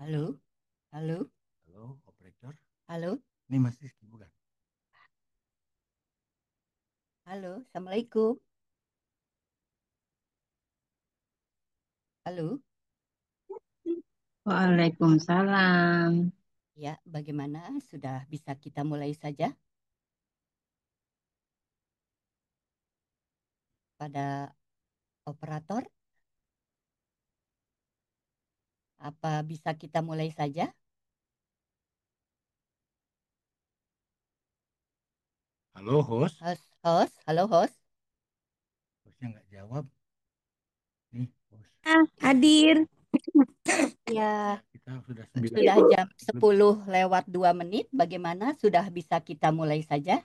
Halo, halo, Halo, operator. halo, Ini masih bukan? halo, Assalamualaikum. Halo, Waalaikumsalam. ya, bagaimana? Sudah bisa kita mulai saja pada operator? Apa bisa kita mulai saja? Halo, host. Host, halo host. Hostnya nggak jawab. Nih, host. Hadir. Ya, Kita sudah 9 sudah jam lebih. 10 lewat 2 menit. Bagaimana? Sudah bisa kita mulai saja?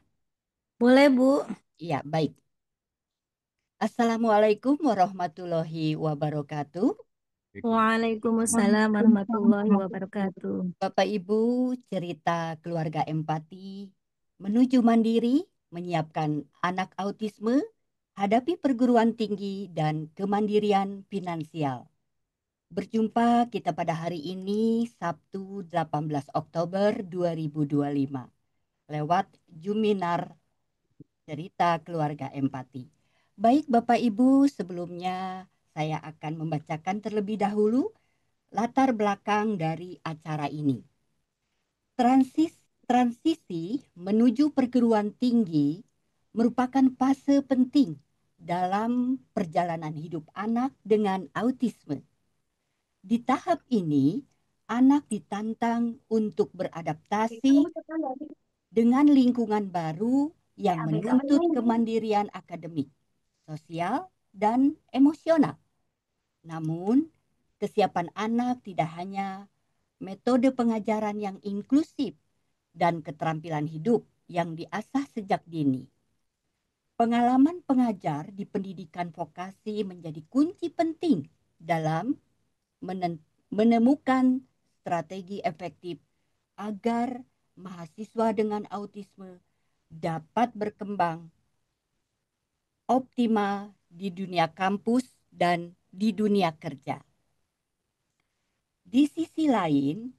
Boleh, Bu. Iya, baik. Assalamualaikum warahmatullahi wabarakatuh. Waalaikumsalam warahmatullahi wabarakatuh. Bapak Ibu, cerita keluarga empati, menuju mandiri, menyiapkan anak autisme, hadapi perguruan tinggi dan kemandirian finansial. Berjumpa kita pada hari ini, Sabtu 18 Oktober 2025, lewat Juminar Cerita Keluarga Empati. Baik Bapak Ibu, sebelumnya saya akan membacakan terlebih dahulu latar belakang dari acara ini. Transisi menuju perguruan tinggi merupakan fase penting dalam perjalanan hidup anak dengan autisme. Di tahap ini, anak ditantang untuk beradaptasi dengan lingkungan baru yang menuntut kemandirian akademik, sosial, dan emosional. Namun, kesiapan anak tidak hanya metode pengajaran yang inklusif dan keterampilan hidup yang diasah sejak dini. Pengalaman pengajar di pendidikan vokasi menjadi kunci penting dalam menemukan strategi efektif agar mahasiswa dengan autisme dapat berkembang optimal di dunia kampus dan di dunia kerja. Di sisi lain,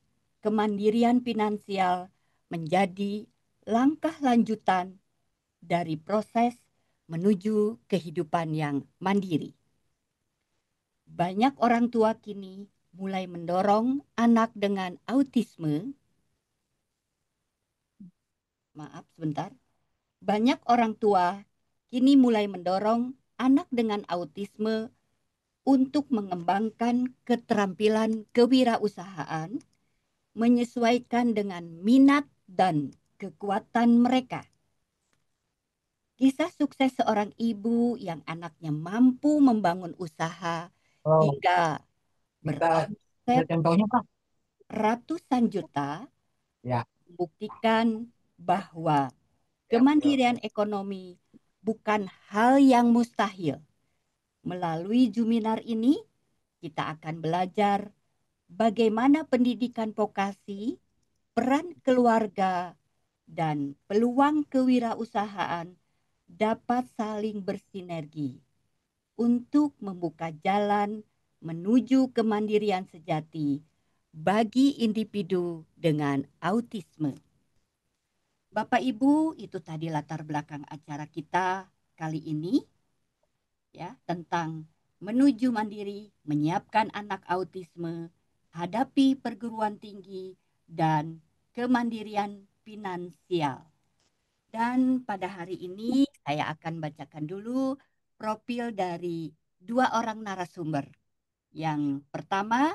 kemandirian finansial menjadi langkah lanjutan dari proses menuju kehidupan yang mandiri. Banyak orang tua kini mulai mendorong anak dengan autisme, maaf sebentar, banyak orang tua kini mulai mendorong anak dengan autisme untuk mengembangkan keterampilan kewirausahaan, menyesuaikan dengan minat dan kekuatan mereka. Kisah sukses seorang ibu yang anaknya mampu membangun usaha Oh, hingga kita beromset lihat contohnya, Pak. ratusan juta Ya, membuktikan bahwa ya, betul. kemandirian ekonomi bukan hal yang mustahil. Melalui Juminar ini, kita akan belajar bagaimana pendidikan vokasi, peran keluarga, dan peluang kewirausahaan dapat saling bersinergi untuk membuka jalan menuju kemandirian sejati bagi individu dengan autisme. Bapak Ibu, itu tadi latar belakang acara kita kali ini ya tentang menuju mandiri, menyiapkan anak autisme, hadapi perguruan tinggi dan kemandirian finansial. Dan pada hari ini saya akan bacakan dulu profil dari dua orang narasumber. Yang pertama,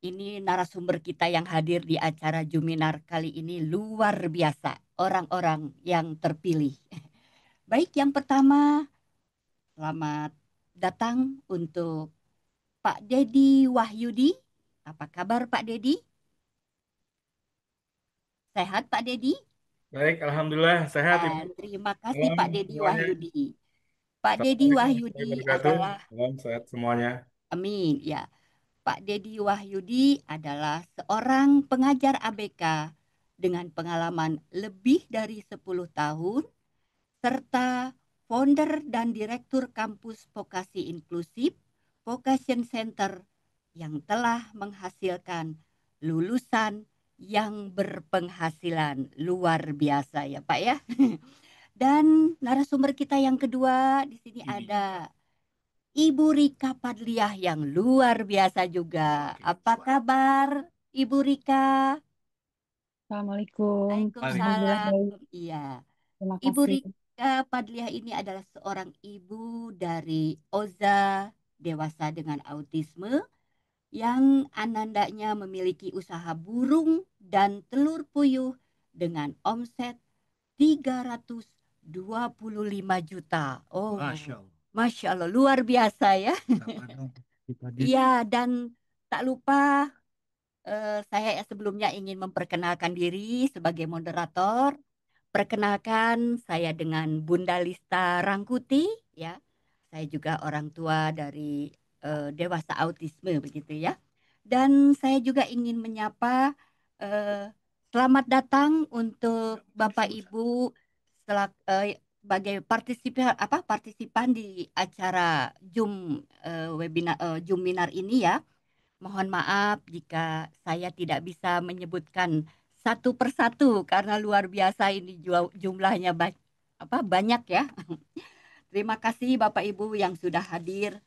ini narasumber kita yang hadir di acara Juminar kali ini luar biasa. Orang-orang yang terpilih. Baik, yang pertama, selamat datang untuk Pak Dedi Wahyudi. Apa kabar Pak Dedi? Sehat Pak Dedi? Baik, Alhamdulillah sehat Ibu. Terima kasih Salam Pak Dedi semuanya. Wahyudi. Pak Dedi Assalamualaikum warahmatullahi Wahyudi wabarakatuh. adalah, Salam sehat semuanya. amin ya, Pak Dedi Wahyudi adalah seorang pengajar ABK dengan pengalaman lebih dari 10 tahun serta founder dan direktur kampus vokasi inklusif Vocation Center yang telah menghasilkan lulusan yang berpenghasilan luar biasa ya Pak ya. Dan narasumber kita yang kedua di sini ada Ibu Rika Padliah yang luar biasa juga. Apa kabar Ibu Rika? Assalamualaikum. Alhamdulillah Waalaikumsalam. baik. Iya. Terima Ibu kasih. Rika Padliah ini adalah seorang ibu dari Oza dewasa dengan autisme yang anandanya memiliki usaha burung dan telur puyuh dengan omset 325 juta. Oh, Masya Allah, luar biasa ya. Iya, dan tak lupa saya sebelumnya ingin memperkenalkan diri sebagai moderator. Perkenalkan, saya dengan Bunda Lista Rangkuti, ya. Saya juga orang tua dari dewasa autisme, begitu ya. Dan saya juga ingin menyapa eh, selamat datang untuk Bapak Ibu sebagai partisipan di acara Zoom Minar ini ya. Mohon maaf jika saya tidak bisa menyebutkan satu persatu karena luar biasa ini jumlahnya banyak ya. Terima kasih Bapak Ibu yang sudah hadir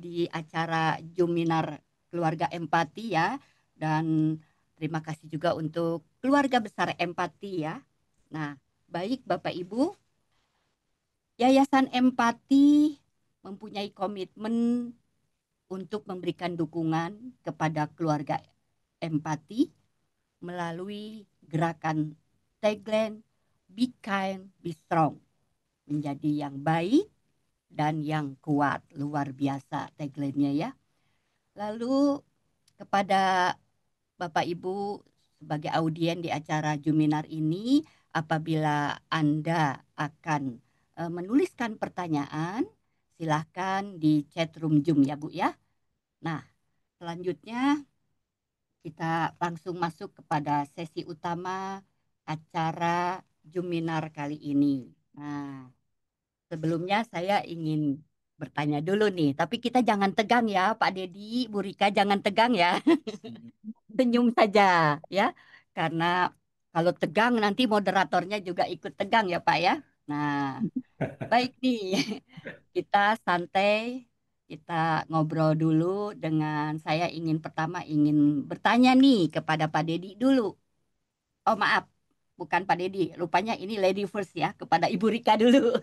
di acara Juminar Keluarga Empati ya. Dan terima kasih juga untuk keluarga besar Empati ya. Nah, baik Bapak Ibu, Yayasan Empati mempunyai komitmen untuk memberikan dukungan kepada keluarga Empati melalui gerakan tagline Be Kind, Be Strong. Menjadi yang baik dan yang kuat. Luar biasa tagline-nya ya. Lalu kepada Bapak Ibu sebagai audien di acara Juminar ini, apabila Anda akan menuliskan pertanyaan, silahkan di chat room Zoom ya Bu ya. Nah, selanjutnya kita langsung masuk kepada sesi utama acara Juminar kali ini. Nah, sebelumnya saya ingin bertanya dulu nih, tapi kita jangan tegang ya, Pak Dedi, Bu Rika, jangan tegang ya. Senyum saja ya. Karena kalau tegang nanti moderatornya juga ikut tegang ya, Pak ya. Nah, baik nih. Kita santai, kita ngobrol dulu dengan saya pertama ingin bertanya nih kepada Pak Dedi dulu. Oh, maaf. Bukan Pak Dedi, rupanya ini lady first ya, kepada Ibu Rika dulu.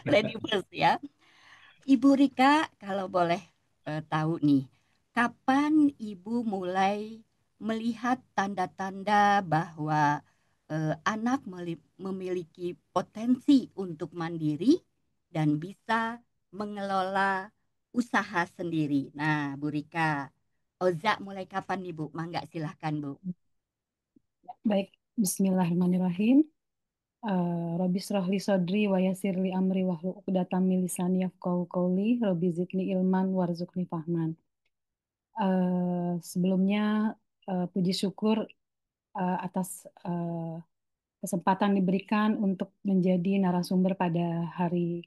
Lady first ya. Ibu Rika, kalau boleh tahu nih, kapan Ibu mulai melihat tanda-tanda bahwa anak memiliki potensi untuk mandiri dan bisa mengelola usaha sendiri? Nah, Bu Rika, Oza mulai kapan nih Bu? Mangga silahkan Bu. Baik, Bismillahirrahmanirrahim. Rabbi shrah li sodri wa yassir li amri wahlul 'uqdatam min lisani yafqahu qawli. Rabbi zidni ilman warzuqni fahman. Sebelumnya puji syukur atas kesempatan diberikan untuk menjadi narasumber pada hari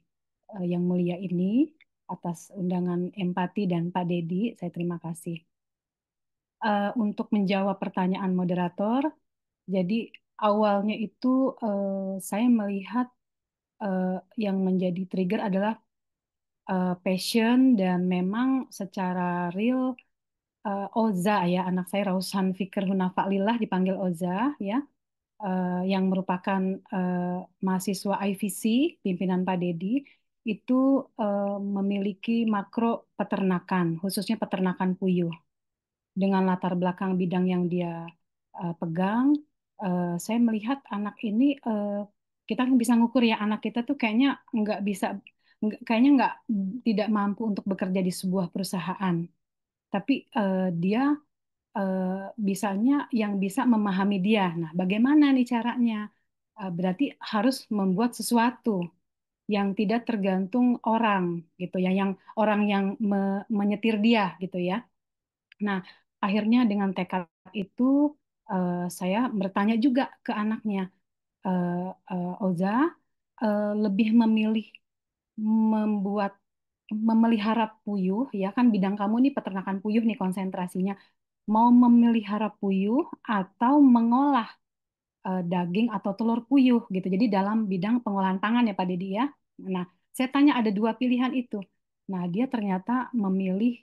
yang mulia ini, atas undangan Empati dan Pak Dedi. Saya terima kasih. Untuk menjawab pertanyaan moderator, jadi awalnya itu saya melihat yang menjadi trigger adalah passion, dan memang secara real Oza, ya, anak saya Rausan Fikr Hunafa Lillah dipanggil Oza, ya, yang merupakan mahasiswa IVC pimpinan Pak Dedi, itu memiliki makro peternakan, khususnya peternakan puyuh. Dengan latar belakang bidang yang dia pegang, saya melihat anak ini, kita bisa ngukur ya, anak kita tuh kayaknya nggak bisa, kayaknya nggak, tidak mampu untuk bekerja di sebuah perusahaan, tapi dia bisanya yang bisa memahami dia. Nah, bagaimana nih caranya? Berarti harus membuat sesuatu yang tidak tergantung orang gitu ya, yang orang yang menyetir dia gitu ya. Nah, akhirnya dengan tekad itu saya bertanya juga ke anaknya, Oza lebih memilih membuat memelihara puyuh, ya kan bidang kamu nih peternakan puyuh nih konsentrasinya. Mau memelihara puyuh atau mengolah daging atau telur puyuh gitu. Jadi dalam bidang pengolahan pangan ya Pak Dedi ya. Nah, saya tanya ada dua pilihan itu. Nah, dia ternyata memilih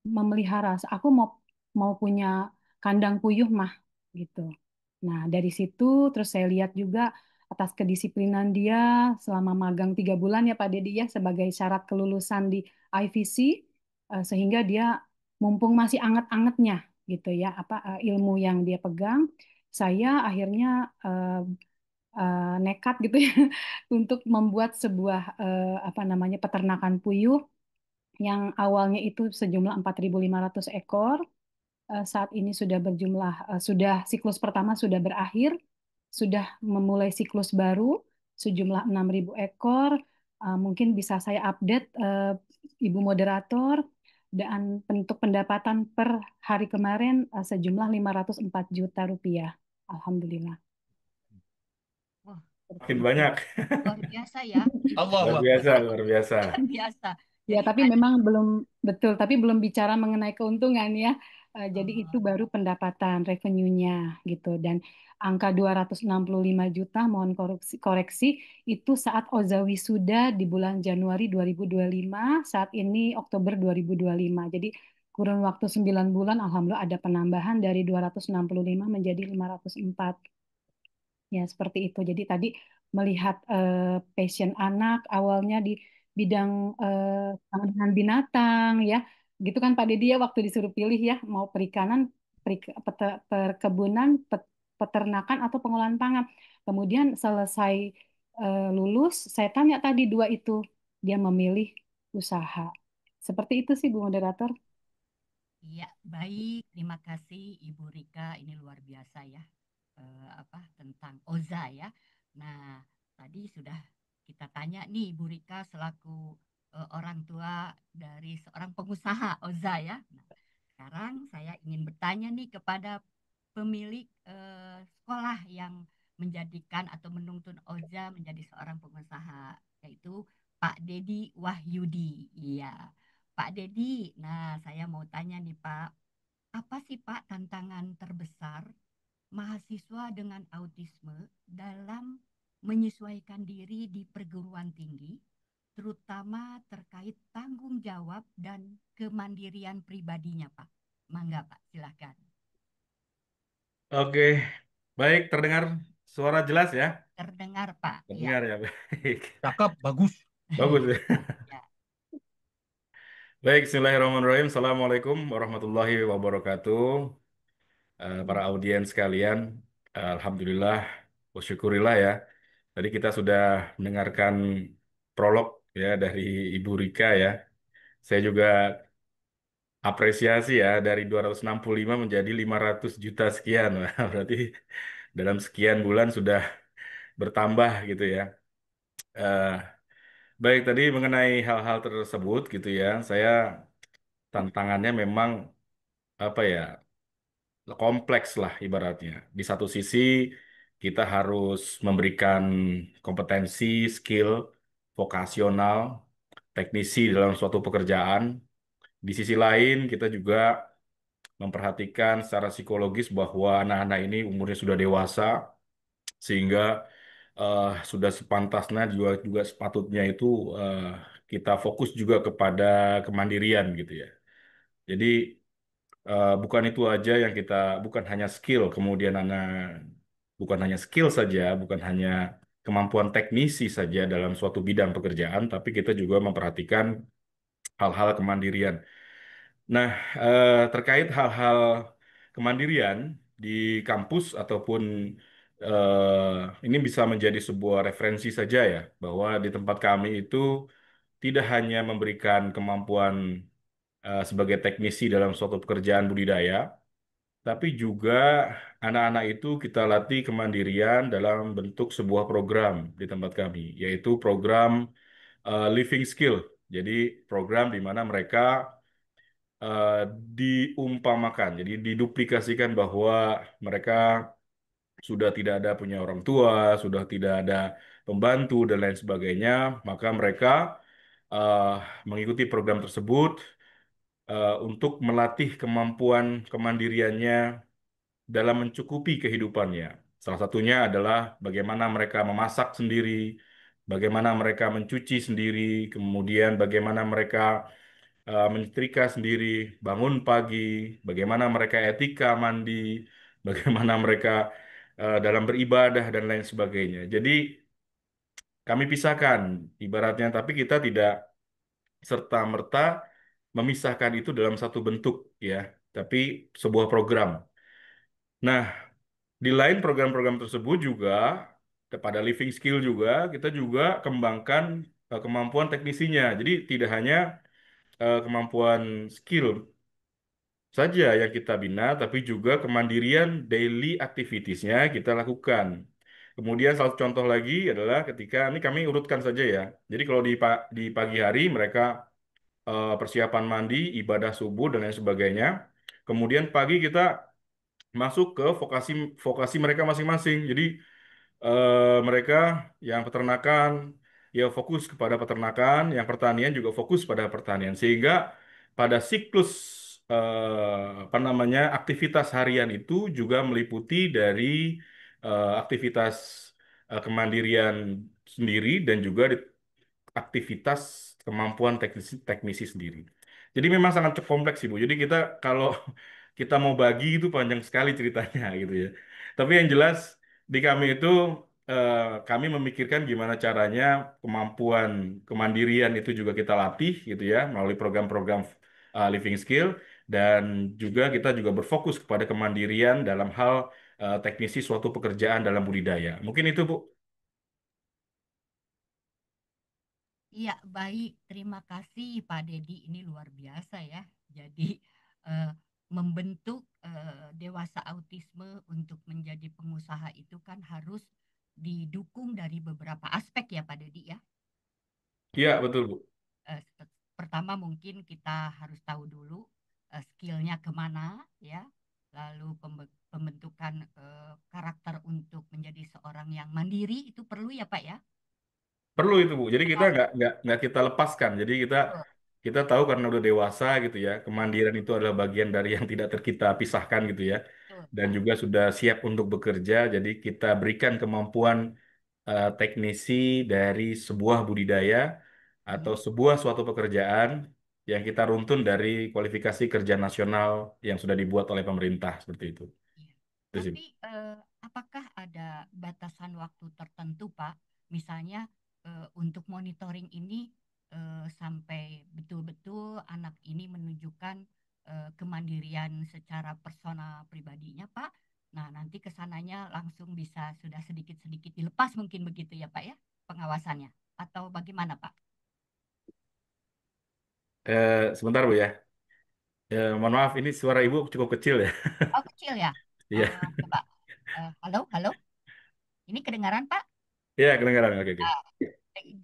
memelihara. Aku mau mau punya kandang puyuh mah gitu. Nah, dari situ terus saya lihat juga atas kedisiplinan dia selama magang 3 bulan ya Pak Dedi ya sebagai syarat kelulusan di IVC, sehingga dia mumpung masih anget-angetnya gitu ya apa ilmu yang dia pegang, saya akhirnya nekat gitu ya untuk membuat sebuah apa namanya peternakan puyuh yang awalnya itu sejumlah 4.500 ekor. Saat ini sudah berjumlah sudah siklus pertama sudah berakhir, sudah memulai siklus baru sejumlah 6.000 ekor. Mungkin bisa saya update Ibu moderator, dan bentuk pendapatan per hari kemarin sejumlah 504 juta rupiah. Alhamdulillah. Wah, Seperti Makin itu. banyak. luar biasa ya. Luar biasa, luar biasa. Luar biasa. Ya, Jadi tapi tadi memang belum betul, tapi belum bicara mengenai keuntungan ya. Jadi itu eh, baru pendapatan revenue-nya gitu. Dan angka 265 juta, mohon koreksi, koreksi, itu saat Oza wisuda di bulan Januari 2025, saat ini Oktober 2025. Jadi kurun waktu 9 bulan, Alhamdulillah ada penambahan dari 265 menjadi 504. Ya, seperti itu. Jadi tadi melihat passion anak awalnya di bidang dengan binatang ya. Gitu kan Pak Dedi ya waktu disuruh pilih ya mau perikanan, perkebunan, peternakan atau pengolahan pangan. Kemudian selesai lulus, saya tanya tadi dua itu, dia memilih usaha. Seperti itu sih Bu Moderator. iya, baik. Terima kasih Ibu Rika. Ini luar biasa ya. Apa tentang Oza ya. Nah, tadi sudah kita tanya nih Ibu Rika selaku orang tua dari seorang pengusaha Oza ya. Nah, sekarang saya ingin bertanya nih kepada pemilik sekolah yang menjadikan atau menuntun Oza menjadi seorang pengusaha, yaitu Pak Dedi Wahyudi. Iya, Pak Dedi. Nah, saya mau tanya nih Pak, apa sih Pak tantangan terbesar mahasiswa dengan autisme dalam menyesuaikan diri di perguruan tinggi, terutama terkait tanggung jawab dan kemandirian pribadinya, Pak? Mangga, Pak, silakan. Oke, baik, terdengar suara jelas ya? Terdengar, Pak. Iya. Terdengar ya, baik. Cakep, bagus. Bagus ya. Ya. Baik, Bismillahirrahmanirrahim. Assalamualaikum warahmatullahi wabarakatuh. Para audiens sekalian, Alhamdulillah, syukurillah ya. Tadi kita sudah mendengarkan prolog ya dari Ibu Rika ya. Saya juga apresiasi ya dari 265 menjadi 500 juta sekian. Wah, berarti dalam sekian bulan sudah bertambah gitu ya. Eh, Baik, tadi mengenai hal-hal tersebut gitu ya, saya tantangannya memang apa ya, kompleks lah ibaratnya. Di satu sisi kita harus memberikan kompetensi, skill, vokasional, teknisi dalam suatu pekerjaan. Di sisi lain kita juga memperhatikan secara psikologis bahwa anak-anak ini umurnya sudah dewasa, sehingga sudah sepantasnya juga juga sepatutnya itu eh, kita fokus juga kepada kemandirian gitu ya. Jadi bukan itu aja yang kita, bukan hanya skill, kemudian bukan hanya skill saja, bukan hanya kemampuan teknisi saja dalam suatu bidang pekerjaan, tapi kita juga memperhatikan hal-hal kemandirian. Nah, terkait hal-hal kemandirian di kampus ataupun ini bisa menjadi sebuah referensi saja ya, bahwa di tempat kami itu tidak hanya memberikan kemampuan sebagai teknisi dalam suatu pekerjaan budidaya, tapi juga anak-anak itu kita latih kemandirian dalam bentuk sebuah program di tempat kami, yaitu program Living Skill. Jadi program di mana mereka eh, diumpamakan, jadi diduplikasikan bahwa mereka sudah tidak ada punya orang tua, sudah tidak ada pembantu dan lain sebagainya, maka mereka eh, mengikuti program tersebut untuk melatih kemampuan kemandiriannya dalam mencukupi kehidupannya. Salah satunya adalah bagaimana mereka memasak sendiri, bagaimana mereka mencuci sendiri, kemudian bagaimana mereka menyetrika sendiri, bangun pagi, bagaimana mereka etika mandi, bagaimana mereka dalam beribadah dan lain sebagainya. Jadi kami pisahkan ibaratnya, tapi kita tidak serta-merta memisahkan itu dalam satu bentuk ya, tapi sebuah program. Nah, di lain program-program tersebut juga kepada living skill juga kita juga kembangkan kemampuan teknisinya. Jadi tidak hanya kemampuan skill saja yang kita bina, tapi juga kemandirian daily activitiesnya kita lakukan. Kemudian salah satu contoh lagi adalah ketika ini kami urutkan saja ya. Jadi kalau di pagi hari mereka persiapan mandi, ibadah subuh dan lain sebagainya. Kemudian pagi kita masuk ke vokasi vokasi mereka masing-masing. Jadi mereka yang peternakan ya fokus kepada peternakan, yang pertanian juga fokus pada pertanian. Sehingga pada siklus apa namanya aktivitas harian itu juga meliputi dari aktivitas kemandirian sendiri dan juga aktivitas kemampuan teknisi sendiri. Jadi memang sangat kompleks Ibu. Jadi kita kalau kita mau bagi itu panjang sekali ceritanya gitu ya. Tapi yang jelas di kami itu eh, kami memikirkan gimana caranya kemampuan kemandirian itu juga kita latih gitu ya melalui program-program living skill dan juga kita juga berfokus kepada kemandirian dalam hal teknisi suatu pekerjaan dalam budidaya. Mungkin itu Bu. Iya, baik. Terima kasih Pak Dedi. Ini luar biasa ya. Jadi eh, membentuk dewasa autisme untuk menjadi pengusaha itu kan harus didukung dari beberapa aspek ya Pak Dedi ya. Iya, betul Bu. Pertama mungkin kita harus tahu dulu skillnya kemana ya. Lalu pembentukan karakter untuk menjadi seorang yang mandiri itu perlu ya Pak ya. Perlu itu Bu. Jadi kita Lalu, nggak kita lepaskan. Jadi kita betul, kita tahu karena udah dewasa gitu ya, ya, kemandirian itu adalah bagian dari yang tidak kita pisahkan gitu ya. betul Dan Pak. juga sudah siap untuk bekerja. Jadi kita berikan kemampuan teknisi dari sebuah budidaya atau Hmm. sebuah suatu pekerjaan yang kita runtun dari kualifikasi kerja nasional yang sudah dibuat oleh pemerintah seperti itu. Iya. Itu sih. Tapi apakah ada batasan waktu tertentu, Pak? Misalnya untuk monitoring ini sampai betul-betul anak ini menunjukkan kemandirian secara personal pribadinya, Pak. Nah, nanti kesananya langsung bisa sudah sedikit-sedikit dilepas mungkin begitu ya, Pak ya, pengawasannya. Atau bagaimana, Pak? Sebentar Bu ya. Mohon maaf, ini suara Ibu cukup kecil ya. Oh, kecil ya? Iya, Coba. Halo, halo. Ini kedengaran, Pak? iya kedengaran. Oke, oke.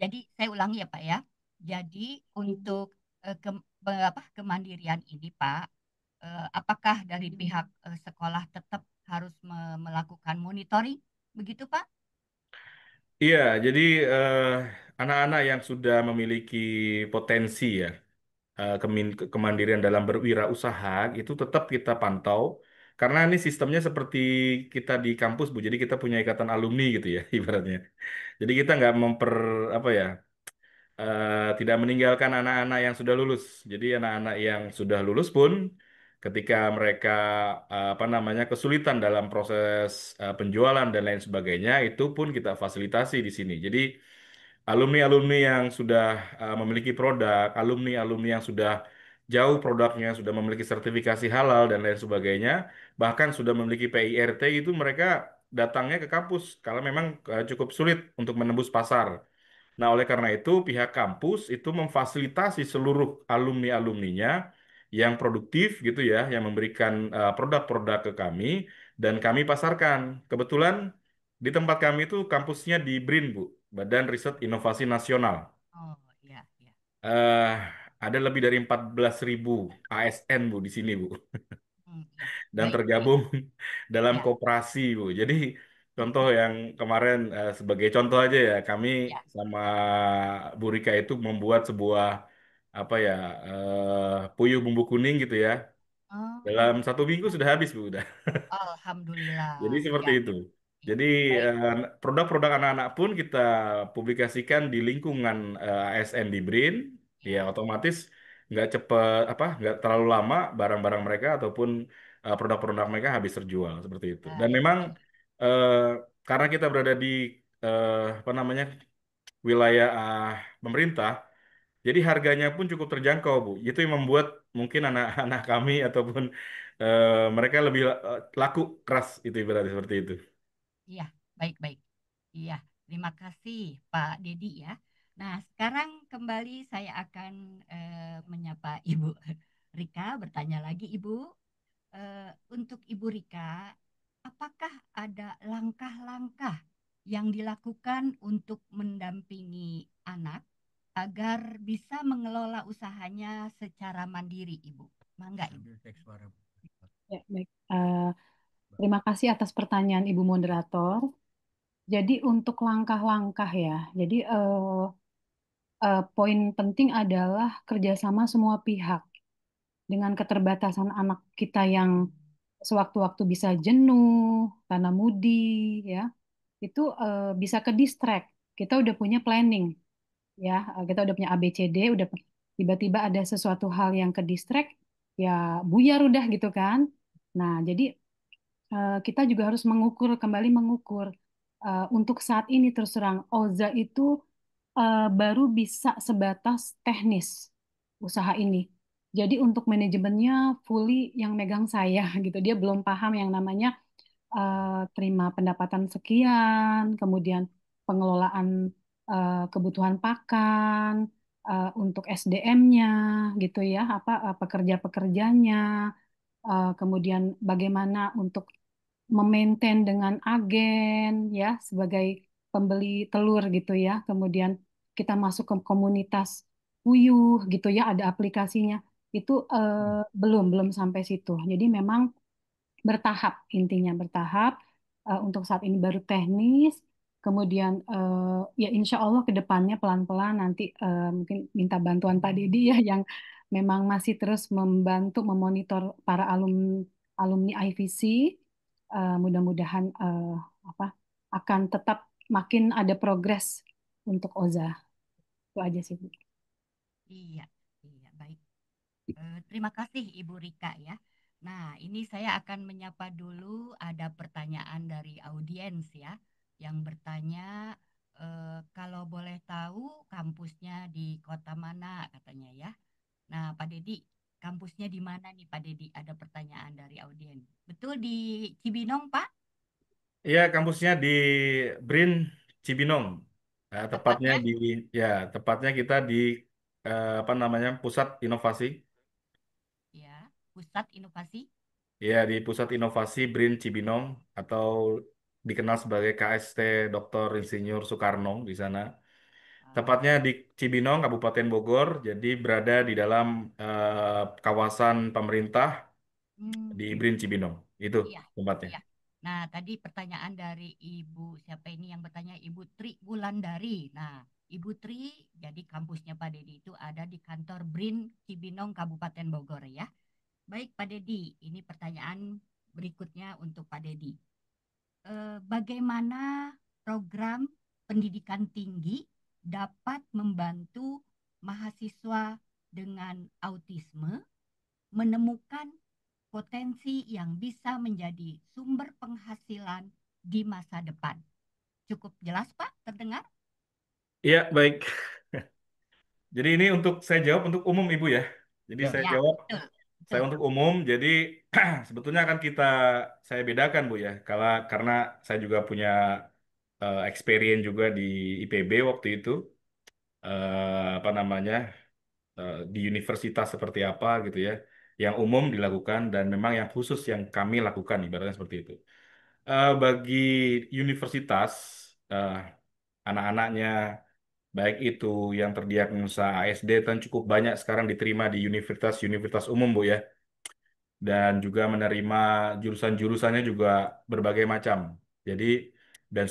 Jadi saya ulangi ya Pak ya. Jadi untuk kemandirian ini Pak, apakah dari pihak sekolah tetap harus melakukan monitoring, begitu Pak? Iya, jadi eh, anak-anak yang sudah memiliki potensi ya, kemandirian dalam berwirausaha itu tetap kita pantau karena ini sistemnya seperti kita di kampus Bu. Jadi kita punya ikatan alumni gitu ya ibaratnya. Jadi kita nggak apa ya, tidak meninggalkan anak-anak yang sudah lulus. Jadi anak-anak yang sudah lulus pun ketika mereka apa namanya kesulitan dalam proses penjualan dan lain sebagainya itu pun kita fasilitasi di sini. Jadi alumni-alumni yang sudah memiliki produk, alumni-alumni yang sudah jauh produknya, sudah memiliki sertifikasi halal dan lain sebagainya, bahkan sudah memiliki PIRT itu mereka datangnya ke kampus kalau memang cukup sulit untuk menembus pasar. Nah, oleh karena itu pihak kampus itu memfasilitasi seluruh alumni-alumninya yang produktif gitu ya, yang memberikan produk-produk ke kami dan kami pasarkan. Kebetulan di tempat kami itu kampusnya di BRIN, Bu, Badan Riset Inovasi Nasional. Oh iya iya. eh ada lebih dari 14.000 ASN, Bu, di sini, Bu, Iya. dan Baik baik. tergabung dalam Ya koperasi, Bu. Jadi contoh yang kemarin sebagai contoh aja ya, kami Ya. sama Bu Rika itu membuat sebuah apa ya puyuh bumbu kuning gitu ya. Dalam Oh, 1 minggu sudah habis Bu, udah. Jadi alhamdulillah. seperti Ya, itu. ya. Jadi Baik. eh, produk-produk anak-anak pun kita publikasikan di lingkungan ASN di BRIN, ya Ya. otomatis nggak cepet apa nggak terlalu lama barang-barang mereka ataupun produk-produk mereka habis terjual seperti itu. Dan Baik, memang baik. eh, karena kita berada di apa namanya wilayah pemerintah, jadi harganya pun cukup terjangkau Bu. Itu yang membuat mungkin anak-anak kami ataupun mereka lebih laku keras itu ibaratnya seperti itu. Iya, baik-baik. Iya, terima kasih Pak Dedi ya. Nah, sekarang kembali saya akan menyapa Ibu Rika, bertanya lagi Ibu. Untuk Ibu Rika, apakah ada langkah-langkah yang dilakukan untuk mendampingi anak agar bisa mengelola usahanya secara mandiri, Ibu? Mangga, Ibu. Ya, baik. Terima kasih atas pertanyaan Ibu Moderator. Jadi untuk langkah-langkah ya, jadi poin penting adalah kerjasama semua pihak. Dengan keterbatasan anak kita yang sewaktu-waktu bisa jenuh karena moody, ya, itu bisa ke distract. Kita udah punya planning, ya, kita udah punya ABCD, udah tiba-tiba ada sesuatu hal yang ke distract, ya buyar udah gitu kan. Nah, jadi kita juga harus kembali mengukur. Untuk saat ini terus terang, OZA itu baru bisa sebatas teknis usaha ini. Jadi untuk manajemennya fully yang megang saya gitu. Dia belum paham yang namanya terima pendapatan sekian, kemudian pengelolaan kebutuhan pakan untuk SDM-nya gitu ya, apa pekerja-pekerjanya, kemudian bagaimana untuk memaintain dengan agen ya sebagai pembeli telur gitu ya. Kemudian kita masuk ke komunitas puyuh gitu ya, ada aplikasinya. Itu belum sampai situ. Jadi memang bertahap, intinya bertahap. Untuk saat ini baru teknis. Kemudian ya insya Allah ke depannya pelan-pelan nanti mungkin minta bantuan Pak Dedi ya yang memang masih terus membantu memonitor para alumni IVC. Mudah-mudahan apa akan tetap makin ada progres untuk OZA. Itu aja sih Bu. Iya, iya, baik. Terima kasih Ibu Rika ya. Nah, ini saya akan menyapa dulu ada pertanyaan dari audiens ya, yang bertanya kalau boleh tahu kampusnya di kota mana katanya ya. Nah, Pak Dedi, kampusnya di mana nih Pak Dedi? Ada pertanyaan dari audiens. Betul di Cibinong, Pak? Iya, kampusnya di BRIN Cibinong. Tepatnya Tepatnya? di ya tepatnya kita di apa namanya pusat inovasi. Ya, Pusat Inovasi. Ya, di pusat inovasi BRIN Cibinong atau dikenal sebagai KST Dr. Insinyur Soekarno di sana. Ah, Tepatnya di Cibinong, Kabupaten Bogor. Jadi berada di dalam kawasan pemerintah di hmm. BRIN Cibinong. Itu Iya, tempatnya. iya. Nah, tadi pertanyaan dari Ibu, siapa ini yang bertanya? Ibu Tri Wulandari. Nah, Ibu Tri, jadi kampusnya Pak Dedi itu ada di kantor BRIN Cibinong, Kabupaten Bogor ya. Baik, Pak Dedi, ini pertanyaan berikutnya untuk Pak Dedi. Bagaimana program pendidikan tinggi dapat membantu mahasiswa dengan autisme menemukan potensi yang bisa menjadi sumber penghasilan di masa depan. Cukup jelas, Pak? Terdengar? Iya, baik. Jadi ini untuk saya jawab untuk umum Ibu ya. Jadi Ya. saya Ya, jawab betul, saya betul. untuk umum. Jadi sebetulnya akan saya bedakan Bu ya. Karena saya juga punya experience juga di IPB waktu itu apa namanya di universitas seperti apa gitu ya. Yang umum dilakukan dan memang yang khusus yang kami lakukan ibaratnya seperti itu. Bagi universitas eh, anak-anaknya baik itu yang terdiagnosa ASD dan cukup banyak sekarang diterima di universitas-universitas umum Bu ya dan juga menerima jurusan-jurusannya juga berbagai macam. Jadi Dan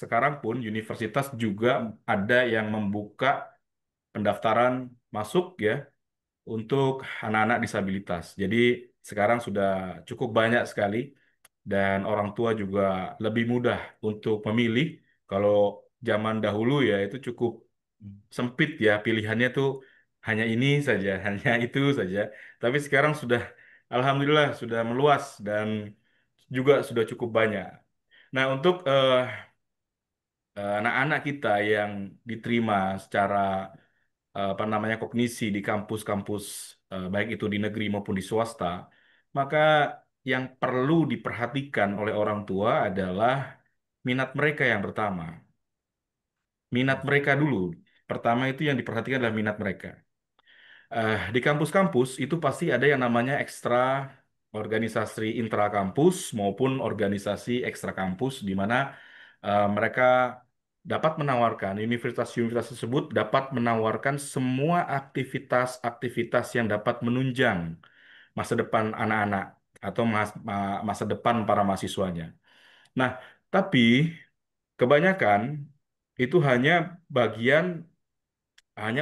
sekarang pun universitas juga ada yang membuka pendaftaran masuk ya untuk anak-anak disabilitas. Jadi sekarang sudah cukup banyak sekali dan orang tua juga lebih mudah untuk memilih. Kalau zaman dahulu ya itu cukup sempit ya pilihannya tuh hanya ini saja, hanya itu saja. Tapi sekarang sudah alhamdulillah sudah meluas dan juga sudah cukup banyak. Nah, untuk anak-anak kita yang diterima secara apa namanya kognisi di kampus-kampus baik itu di negeri maupun di swasta, maka yang perlu diperhatikan oleh orang tua adalah minat mereka yang pertama. Minat mereka dulu. Pertama itu yang diperhatikan adalah minat mereka. Di kampus-kampus itu pasti ada yang namanya ekstra organisasi intrakampus maupun organisasi ekstra kampus di mana mereka dapat menawarkan, universitas-universitas tersebut dapat menawarkan semua aktivitas-aktivitas yang dapat menunjang masa depan anak-anak atau masa depan para mahasiswanya. Nah, tapi kebanyakan itu hanya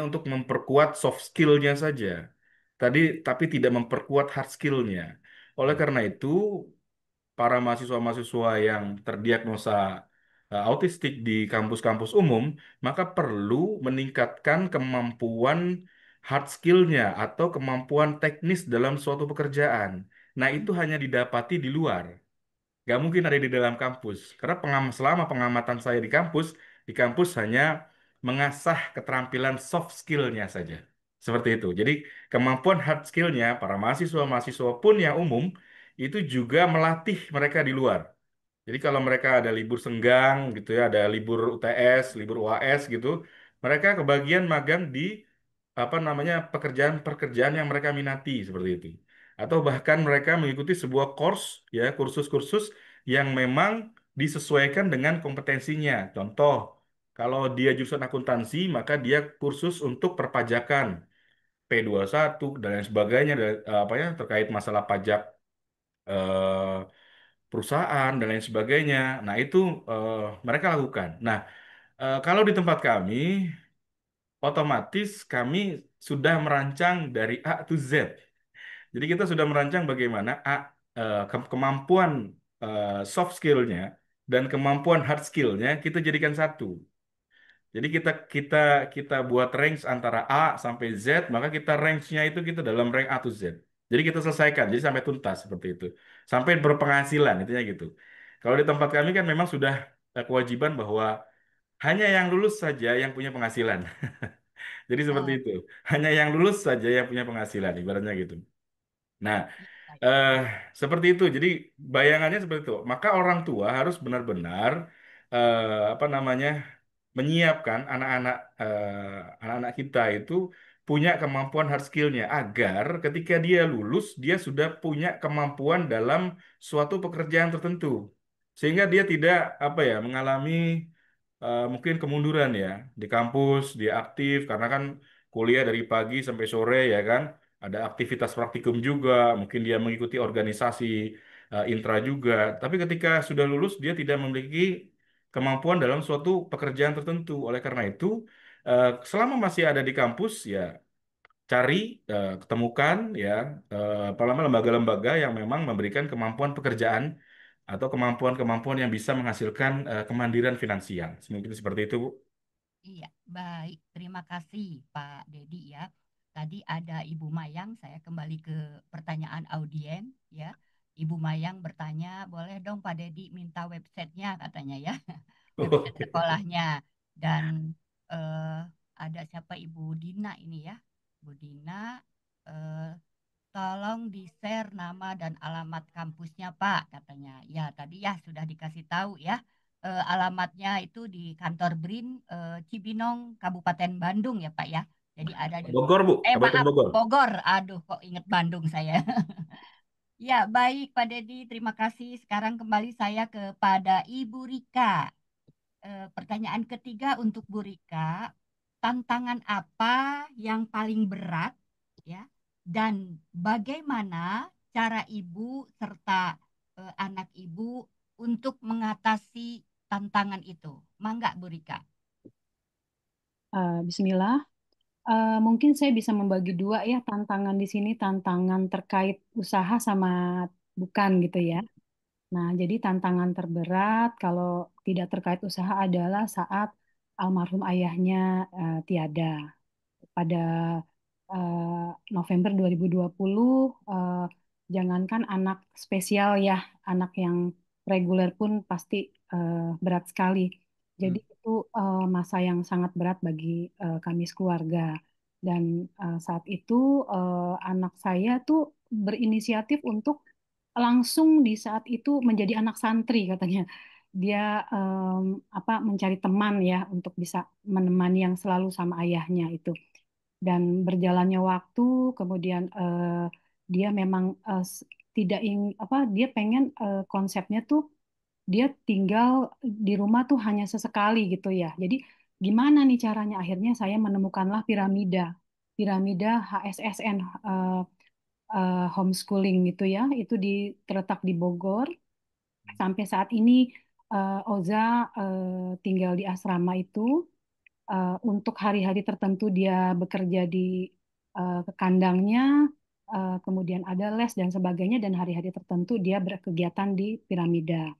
untuk memperkuat soft skill-nya saja. Tapi tidak memperkuat hard skill-nya. Oleh karena itu, para mahasiswa-mahasiswa yang terdiagnosa autistik di kampus-kampus umum, maka perlu meningkatkan kemampuan hard skill-nya atau kemampuan teknis dalam suatu pekerjaan. Nah, itu hanya didapati di luar. Nggak mungkin ada di dalam kampus. Karena selama pengamatan saya di kampus hanya mengasah keterampilan soft skill-nya saja. Seperti itu. Jadi kemampuan hard skill-nya para mahasiswa-mahasiswa pun yang umum itu juga melatih mereka di luar. Jadi kalau mereka ada libur senggang gitu ya, ada libur UTS, libur UAS gitu, mereka kebagian magang di apa namanya pekerjaan-pekerjaan yang mereka minati seperti itu. Atau bahkan mereka mengikuti sebuah course ya, kursus-kursus yang memang disesuaikan dengan kompetensinya. Contoh, kalau dia jurusan akuntansi, maka dia kursus untuk perpajakan P21 dan lain sebagainya apa ya terkait masalah pajak eh, perusahaan dan lain sebagainya. Nah, itu eh, mereka lakukan. Nah, kalau di tempat kami, otomatis kami sudah merancang dari A to Z. Jadi kita sudah merancang bagaimana kemampuan soft skill-nya dan kemampuan hard skill-nya kita jadikan satu. Jadi kita kita buat range antara A sampai Z, maka kita range-nya itu kita dalam rank A to Z. Jadi kita selesaikan, jadi sampai tuntas seperti itu. Sampai berpenghasilan, intinya gitu. Kalau di tempat kami kan memang sudah kewajiban bahwa hanya yang lulus saja yang punya penghasilan. Jadi seperti Oh, itu. Hanya yang lulus saja yang punya penghasilan, ibaratnya gitu. Nah, iya, eh, seperti itu. Jadi bayangannya seperti itu. Maka orang tua harus benar-benar apa namanya menyiapkan anak-anak kita itu punya kemampuan hard skill-nya agar ketika dia lulus dia sudah punya kemampuan dalam suatu pekerjaan tertentu sehingga dia tidak apa ya mengalami mungkin kemunduran ya di kampus dia aktif karena kan kuliah dari pagi sampai sore ya kan ada aktivitas praktikum juga mungkin dia mengikuti organisasi intra juga tapi ketika sudah lulus dia tidak memiliki kemampuan dalam suatu pekerjaan tertentu. Oleh karena itu, selama masih ada di kampus, ya cari, ketemukan, ya apa namanya lembaga-lembaga yang memang memberikan kemampuan pekerjaan atau kemampuan-kemampuan yang bisa menghasilkan kemandirian finansial. Mungkin seperti itu, Bu. iya, baik. Terima kasih, Pak Dedi ya. Tadi ada Ibu Mayang, saya kembali ke pertanyaan audien ya. Ibu Mayang bertanya, boleh dong Pak Dedi minta websitenya katanya ya, website sekolahnya. Dan eh, ada siapa Ibu Dina ini ya, Bu Dina, eh, tolong di-share nama dan alamat kampusnya, Pak, katanya. Ya, tadi ya sudah dikasih tahu ya. Alamatnya itu di kantor BRIN Cibinong, Kabupaten Bandung ya, Pak ya. Jadi ada di Bogor, Bu. Kabupaten maaf, Bogor. Bogor. Aduh, kok inget Bandung saya. Ya, baik Pak Dedi, terima kasih. Sekarang kembali saya kepada Ibu Rika. Pertanyaan ketiga untuk Bu Rika, tantangan apa yang paling berat ya dan bagaimana cara ibu serta anak ibu untuk mengatasi tantangan itu? Mangga Bu Rika. Bismillah. Mungkin saya bisa membagi dua ya tantangan di sini, tantangan terkait usaha sama bukan gitu ya. Nah, jadi tantangan terberat kalau tidak terkait usaha adalah saat almarhum ayahnya tiada pada November 2020. Jangankan anak spesial ya, anak yang reguler pun pasti berat sekali. Jadi itu masa yang sangat berat bagi kami sekeluarga. Dan saat itu anak saya tuh berinisiatif untuk langsung di saat itu menjadi anak santri katanya. Dia apa mencari teman ya untuk bisa menemani yang selalu sama ayahnya itu. Dan berjalannya waktu, kemudian dia memang tidak ingin apa dia pengen konsepnya tuh dia tinggal di rumah tuh hanya sesekali gitu ya. Jadi gimana nih caranya? Akhirnya saya menemukanlah piramida, piramida HSSN homeschooling gitu ya. Itu terletak di Bogor. Sampai saat ini Oza tinggal di asrama itu. Untuk hari-hari tertentu dia bekerja di kandangnya, kemudian ada les dan sebagainya, dan hari-hari tertentu dia berkegiatan di piramida.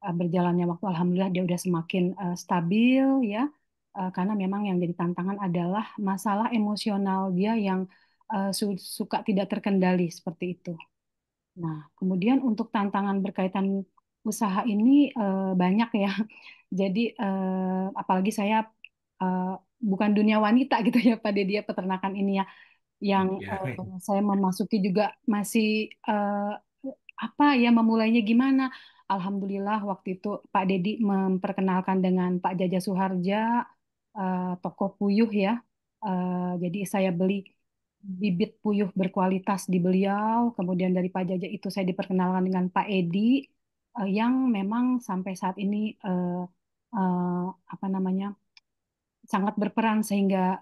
Berjalannya waktu, alhamdulillah dia udah semakin stabil ya, karena memang yang jadi tantangan adalah masalah emosional dia yang suka tidak terkendali seperti itu. Nah, kemudian untuk tantangan berkaitan usaha ini banyak ya. Jadi apalagi saya eh, bukan dunia wanita gitu ya pada dia peternakan ini ya, yang Ya. saya memasuki juga masih apa ya memulainya gimana. Alhamdulillah waktu itu Pak Dedi memperkenalkan dengan Pak Jaja Suharja, tokoh puyuh ya. Jadi saya beli bibit puyuh berkualitas di beliau. Kemudian dari Pak Jaja itu saya diperkenalkan dengan Pak Edi, yang memang sampai saat ini eh, apa namanya sangat berperan sehingga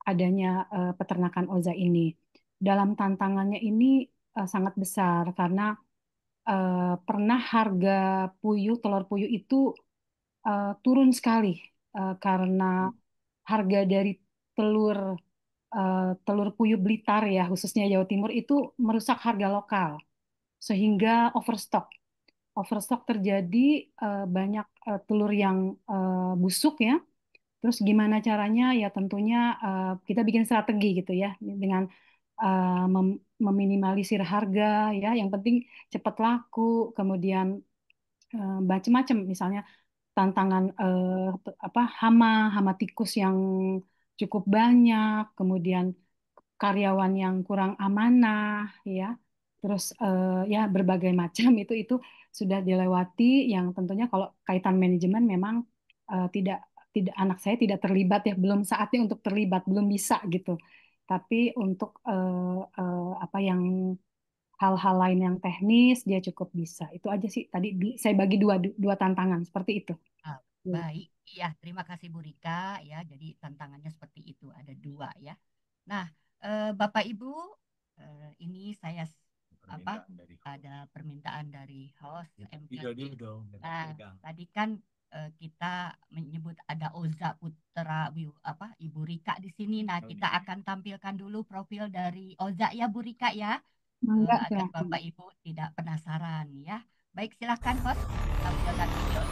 adanya peternakan Oza ini. Dalam tantangannya ini sangat besar karena pernah harga puyuh, telur puyuh itu turun sekali karena harga dari telur telur puyuh Blitar ya, khususnya Jawa Timur itu merusak harga lokal sehingga overstock. Overstock terjadi, banyak telur yang busuk ya. Terus gimana caranya? Ya tentunya kita bikin strategi gitu ya dengan meminimalisir harga ya. Yang penting cepat laku, kemudian macam-macam misalnya tantangan apa hama tikus yang cukup banyak, kemudian karyawan yang kurang amanah ya. Terus ya berbagai macam itu sudah dilewati yang tentunya kalau kaitan manajemen memang tidak tidak anak saya tidak terlibat ya, belum saatnya untuk terlibat, belum bisa gitu. Tapi untuk apa yang hal-hal lain yang teknis dia cukup bisa. Itu aja sih tadi saya bagi dua tantangan seperti itu. Ah, Ya. baik, iya terima kasih Bu Rika ya. Jadi tantangannya seperti itu, ada dua ya. Nah, Bapak Ibu, ini saya apa ada permintaan dari host MKG. Nah, tadi kan kita menyebut ada Oza Putra apa Ibu Rika di sini. Nah, kita akan tampilkan dulu profil dari Oza ya Bu Rika ya, Mangga agar silahkan. Bapak Ibu tidak penasaran ya. Baik, silakan host tampilkan video.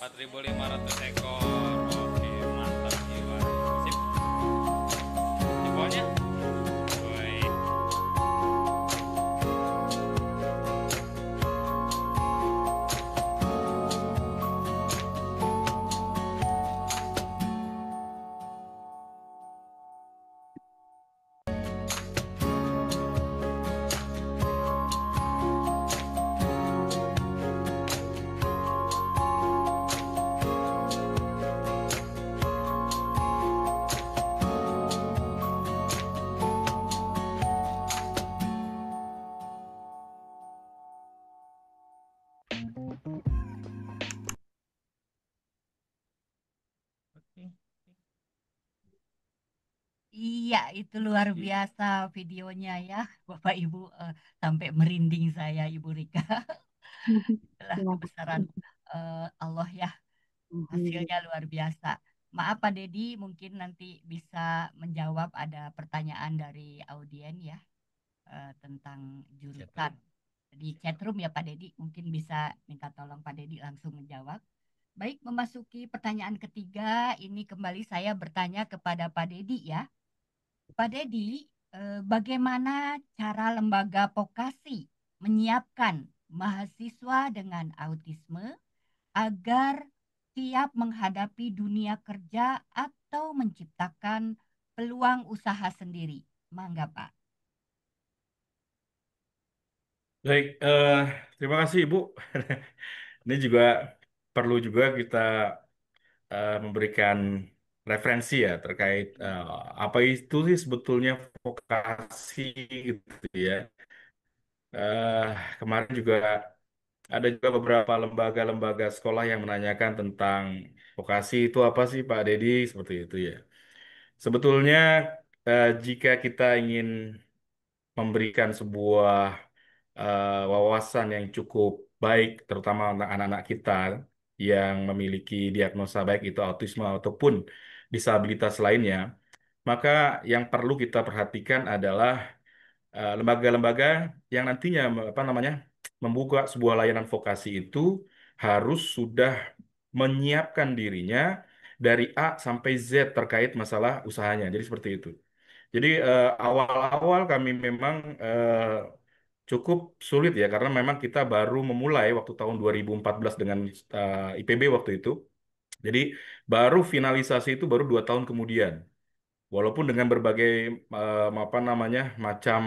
4.500 ekor. Oke, mantap jiwa. Sip. Jempolnya. Woi. Iya, itu luar biasa videonya ya, Bapak Ibu. Sampai merinding saya, Ibu Rika. Itulah Ya, kebesaran Allah ya, hasilnya luar biasa. Maaf Pak Dedi, mungkin nanti bisa menjawab ada pertanyaan dari audien ya, tentang jurusan. Di chatroom ya Pak Dedi, mungkin bisa minta tolong Pak Dedi langsung menjawab. Baik, memasuki pertanyaan ketiga, ini kembali saya bertanya kepada Pak Dedi ya. Pak Dedi, bagaimana cara lembaga vokasi menyiapkan mahasiswa dengan autisme agar siap menghadapi dunia kerja atau menciptakan peluang usaha sendiri? Mangga, Pak. Baik, terima kasih Ibu. Ini juga perlu juga kita memberikan referensi ya terkait apa itu sih sebetulnya vokasi gitu ya. Eh, Kemarin juga ada juga beberapa lembaga-lembaga sekolah yang menanyakan tentang vokasi itu apa sih Pak Dedi, seperti itu ya. Sebetulnya jika kita ingin memberikan sebuah wawasan yang cukup baik, terutama untuk anak-anak kita yang memiliki diagnosa baik itu autisme ataupun disabilitas lainnya, maka yang perlu kita perhatikan adalah lembaga-lembaga yang nantinya apa namanya membuka sebuah layanan vokasi itu harus sudah menyiapkan dirinya dari A sampai Z terkait masalah usahanya. Jadi seperti itu. Jadi awal-awal kami memang cukup sulit ya karena memang kita baru memulai waktu tahun 2014 dengan IPB waktu itu. Jadi baru finalisasi itu baru 2 tahun kemudian. Walaupun dengan berbagai apa namanya macam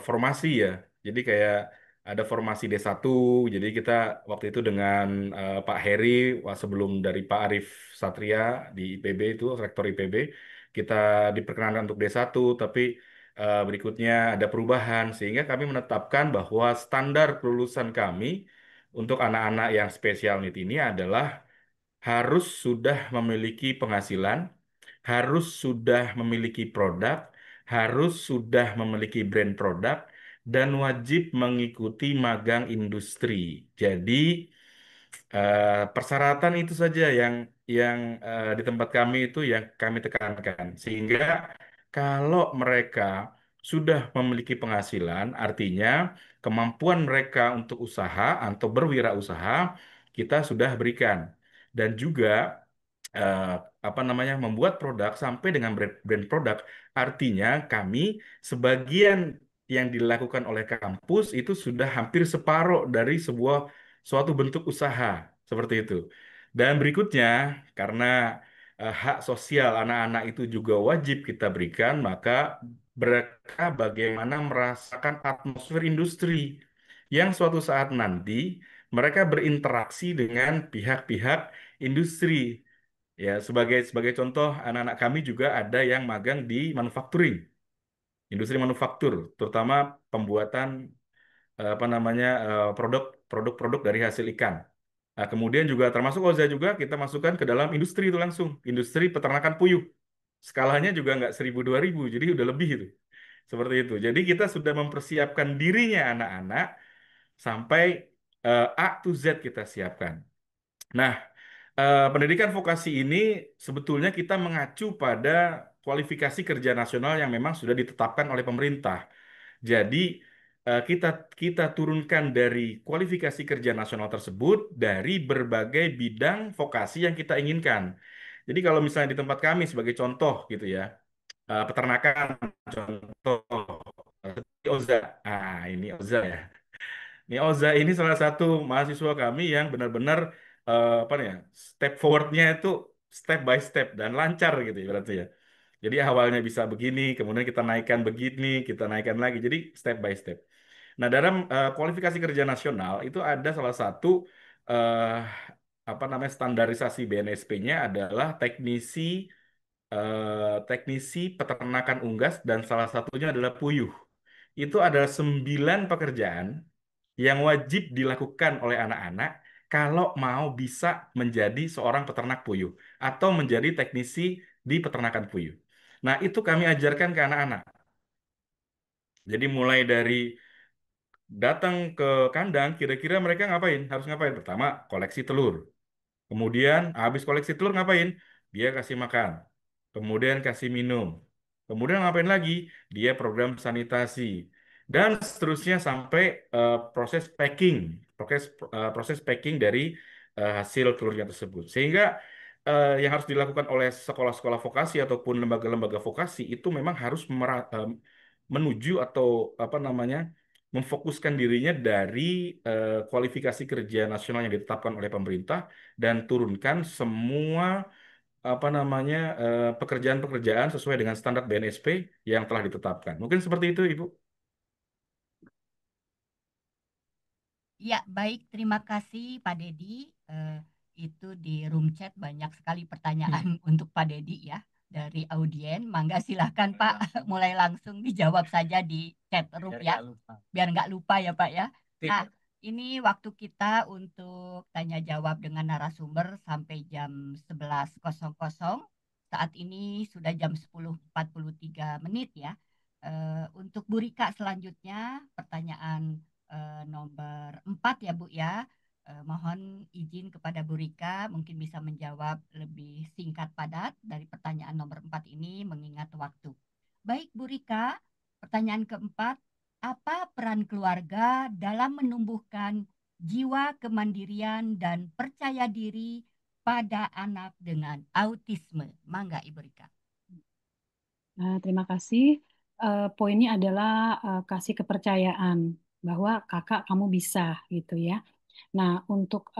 formasi ya. Jadi kayak ada formasi D1. Jadi kita waktu itu dengan Pak Heri sebelum dari Pak Arif Satria di IPB itu rektor IPB kita diperkenankan untuk D1 tapi berikutnya ada perubahan sehingga kami menetapkan bahwa standar kelulusan kami untuk anak-anak yang spesial need ini adalah harus sudah memiliki penghasilan, harus sudah memiliki produk, harus sudah memiliki brand produk, dan wajib mengikuti magang industri. Jadi persyaratan itu saja yang di tempat kami itu yang kami tekankan. Sehingga kalau mereka sudah memiliki penghasilan, artinya kemampuan mereka untuk usaha atau berwirausaha kita sudah berikan. Dan juga eh, apa namanya membuat produk sampai dengan brand produk, artinya kami sebagian yang dilakukan oleh kampus itu sudah hampir separuh dari sebuah suatu bentuk usaha seperti itu. Dan berikutnya, karena hak sosial anak-anak itu juga wajib kita berikan, maka mereka bagaimana merasakan atmosfer industri yang suatu saat nanti mereka berinteraksi dengan pihak-pihak industri. Ya, sebagai contoh, anak-anak kami juga ada yang magang di manufacturing, industri manufaktur, terutama pembuatan apa namanya produk-produk dari hasil ikan. Nah, kemudian juga termasuk Oza juga kita masukkan ke dalam industri itu langsung, industri peternakan puyuh. Skalanya juga nggak 1.000 2.000, jadi udah lebih itu. Seperti itu. Jadi kita sudah mempersiapkan dirinya anak-anak sampai A to Z kita siapkan. Nah, pendidikan vokasi ini sebetulnya kita mengacu pada kualifikasi kerja nasional yang memang sudah ditetapkan oleh pemerintah. Jadi kita kita turunkan dari kualifikasi kerja nasional tersebut dari berbagai bidang vokasi yang kita inginkan. Jadi kalau misalnya di tempat kami sebagai contoh gitu ya, peternakan contoh, Oza. Ah, ini Oza ya. Ini Oza ini salah satu mahasiswa kami yang benar-benar apa nih ya, step forwardnya itu step by step dan lancar gitu ya berarti ya. Jadi awalnya bisa begini, kemudian kita naikkan begini, kita naikkan lagi. Jadi step by step. Nah, dalam kualifikasi kerja nasional itu ada salah satu eh, apa namanya standarisasi BNSP-nya adalah teknisi peternakan unggas dan salah satunya adalah puyuh. Itu adalah 9 pekerjaan yang wajib dilakukan oleh anak-anak kalau mau bisa menjadi seorang peternak puyuh atau menjadi teknisi di peternakan puyuh. Nah, itu kami ajarkan ke anak-anak. Jadi mulai dari datang ke kandang, kira-kira mereka ngapain? Harus ngapain? Pertama, koleksi telur. Kemudian habis koleksi telur ngapain? Dia kasih makan. Kemudian kasih minum. Kemudian ngapain lagi? Dia program sanitasi. Dan seterusnya sampai proses packing. Proses packing dari hasil telurnya tersebut. Sehingga yang harus dilakukan oleh sekolah-sekolah vokasi ataupun lembaga-lembaga vokasi itu memang harus menuju atau apa namanya memfokuskan dirinya dari kualifikasi kerja nasional yang ditetapkan oleh pemerintah dan turunkan semua apa namanya pekerjaan-pekerjaan sesuai dengan standar BNSP yang telah ditetapkan. Mungkin seperti itu, Ibu. Ya, baik. Terima kasih Pak Dedi. Itu di room chat banyak sekali pertanyaan untuk Pak Dedi ya dari audien. Mangga silahkan Pak, mulai langsung dijawab saja di chat room ya, biar nggak lupa ya Pak ya. Nah, ini waktu kita untuk tanya jawab dengan narasumber sampai jam 11.00. Saat ini sudah jam 10.43 ya. Untuk Bu Rika selanjutnya pertanyaan nomor 4 ya Bu ya. Mohon izin kepada Bu Rika mungkin bisa menjawab lebih singkat padat dari pertanyaan nomor 4 ini mengingat waktu. Baik Bu Rika, pertanyaan keempat, apa peran keluarga dalam menumbuhkan jiwa kemandirian dan percaya diri pada anak dengan autisme? Mangga Ibu Rika. Terima kasih. Poinnya adalah kasih kepercayaan bahwa kakak kamu bisa gitu ya. Nah, untuk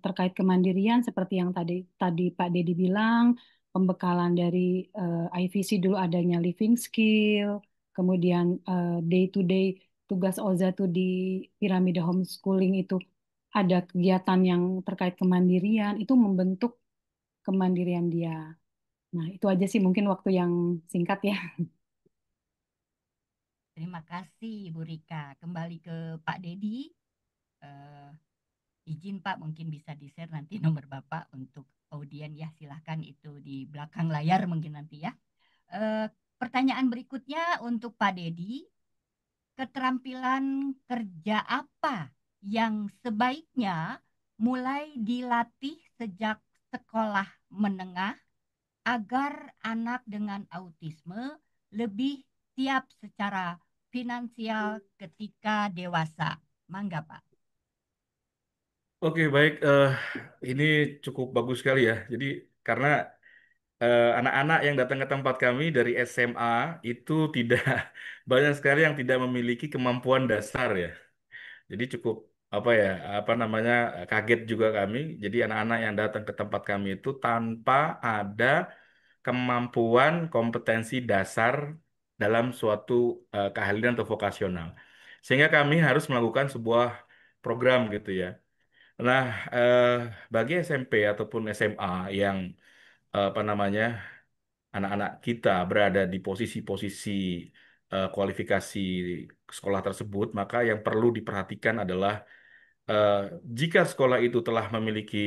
terkait kemandirian seperti yang tadi tadi Pak Dedi bilang, pembekalan dari IVC dulu adanya living skill, kemudian day to day tugas Oza tuh di piramida homeschooling itu ada kegiatan yang terkait kemandirian, itu membentuk kemandirian dia. Nah, itu aja sih mungkin waktu yang singkat ya. Terima kasih Bu Rika. Kembali ke Pak Dedi. Eh, izin Pak mungkin bisa di-share nanti nomor Bapak untuk audien ya. Silahkan itu di belakang layar mungkin nanti ya. Eh, pertanyaan berikutnya untuk Pak Dedi. Keterampilan kerja apa yang sebaiknya mulai dilatih sejak sekolah menengah agar anak dengan autisme lebih siap secara finansial ketika dewasa? Mangga, Pak. Oke, baik. Ini cukup bagus sekali ya. Jadi karena anak-anak yang datang ke tempat kami dari SMA itu tidak banyak sekali yang tidak memiliki kemampuan dasar ya. Jadi cukup apa ya, apa namanya kaget juga kami. Jadi anak-anak yang datang ke tempat kami itu tanpa ada kemampuan kompetensi dasar dalam suatu keahlian atau vokasional. Sehingga kami harus melakukan sebuah program gitu ya. Nah, eh, bagi SMP ataupun SMA yang apa namanya anak-anak kita berada di posisi-posisi kualifikasi sekolah tersebut, maka yang perlu diperhatikan adalah eh, jika sekolah itu telah memiliki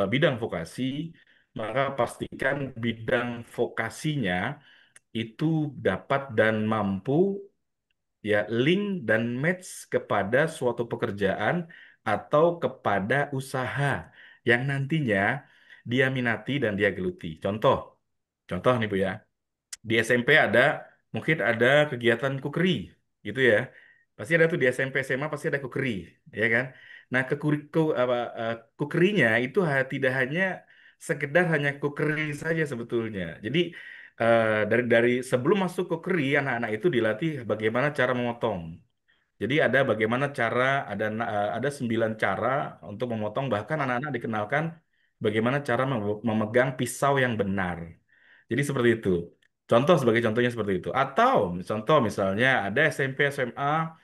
bidang vokasi, maka pastikan bidang vokasinya itu dapat dan mampu ya link dan match kepada suatu pekerjaan atau kepada usaha yang nantinya dia minati dan dia geluti. Contoh nih Bu ya, di SMP ada mungkin ada kegiatan cookery gitu ya. Pasti ada tuh di SMP SMA pasti ada kukeri, ya kan? Nah, kukerinya itu tidak hanya sekedar hanya kukeri saja sebetulnya. Jadi dari sebelum masuk kukeri, anak-anak itu dilatih bagaimana cara memotong. Jadi ada bagaimana cara ada 9 cara untuk memotong, bahkan anak-anak dikenalkan bagaimana cara memegang pisau yang benar. Jadi seperti itu. Contoh sebagai contohnya seperti itu. Atau contoh misalnya ada SMP SMA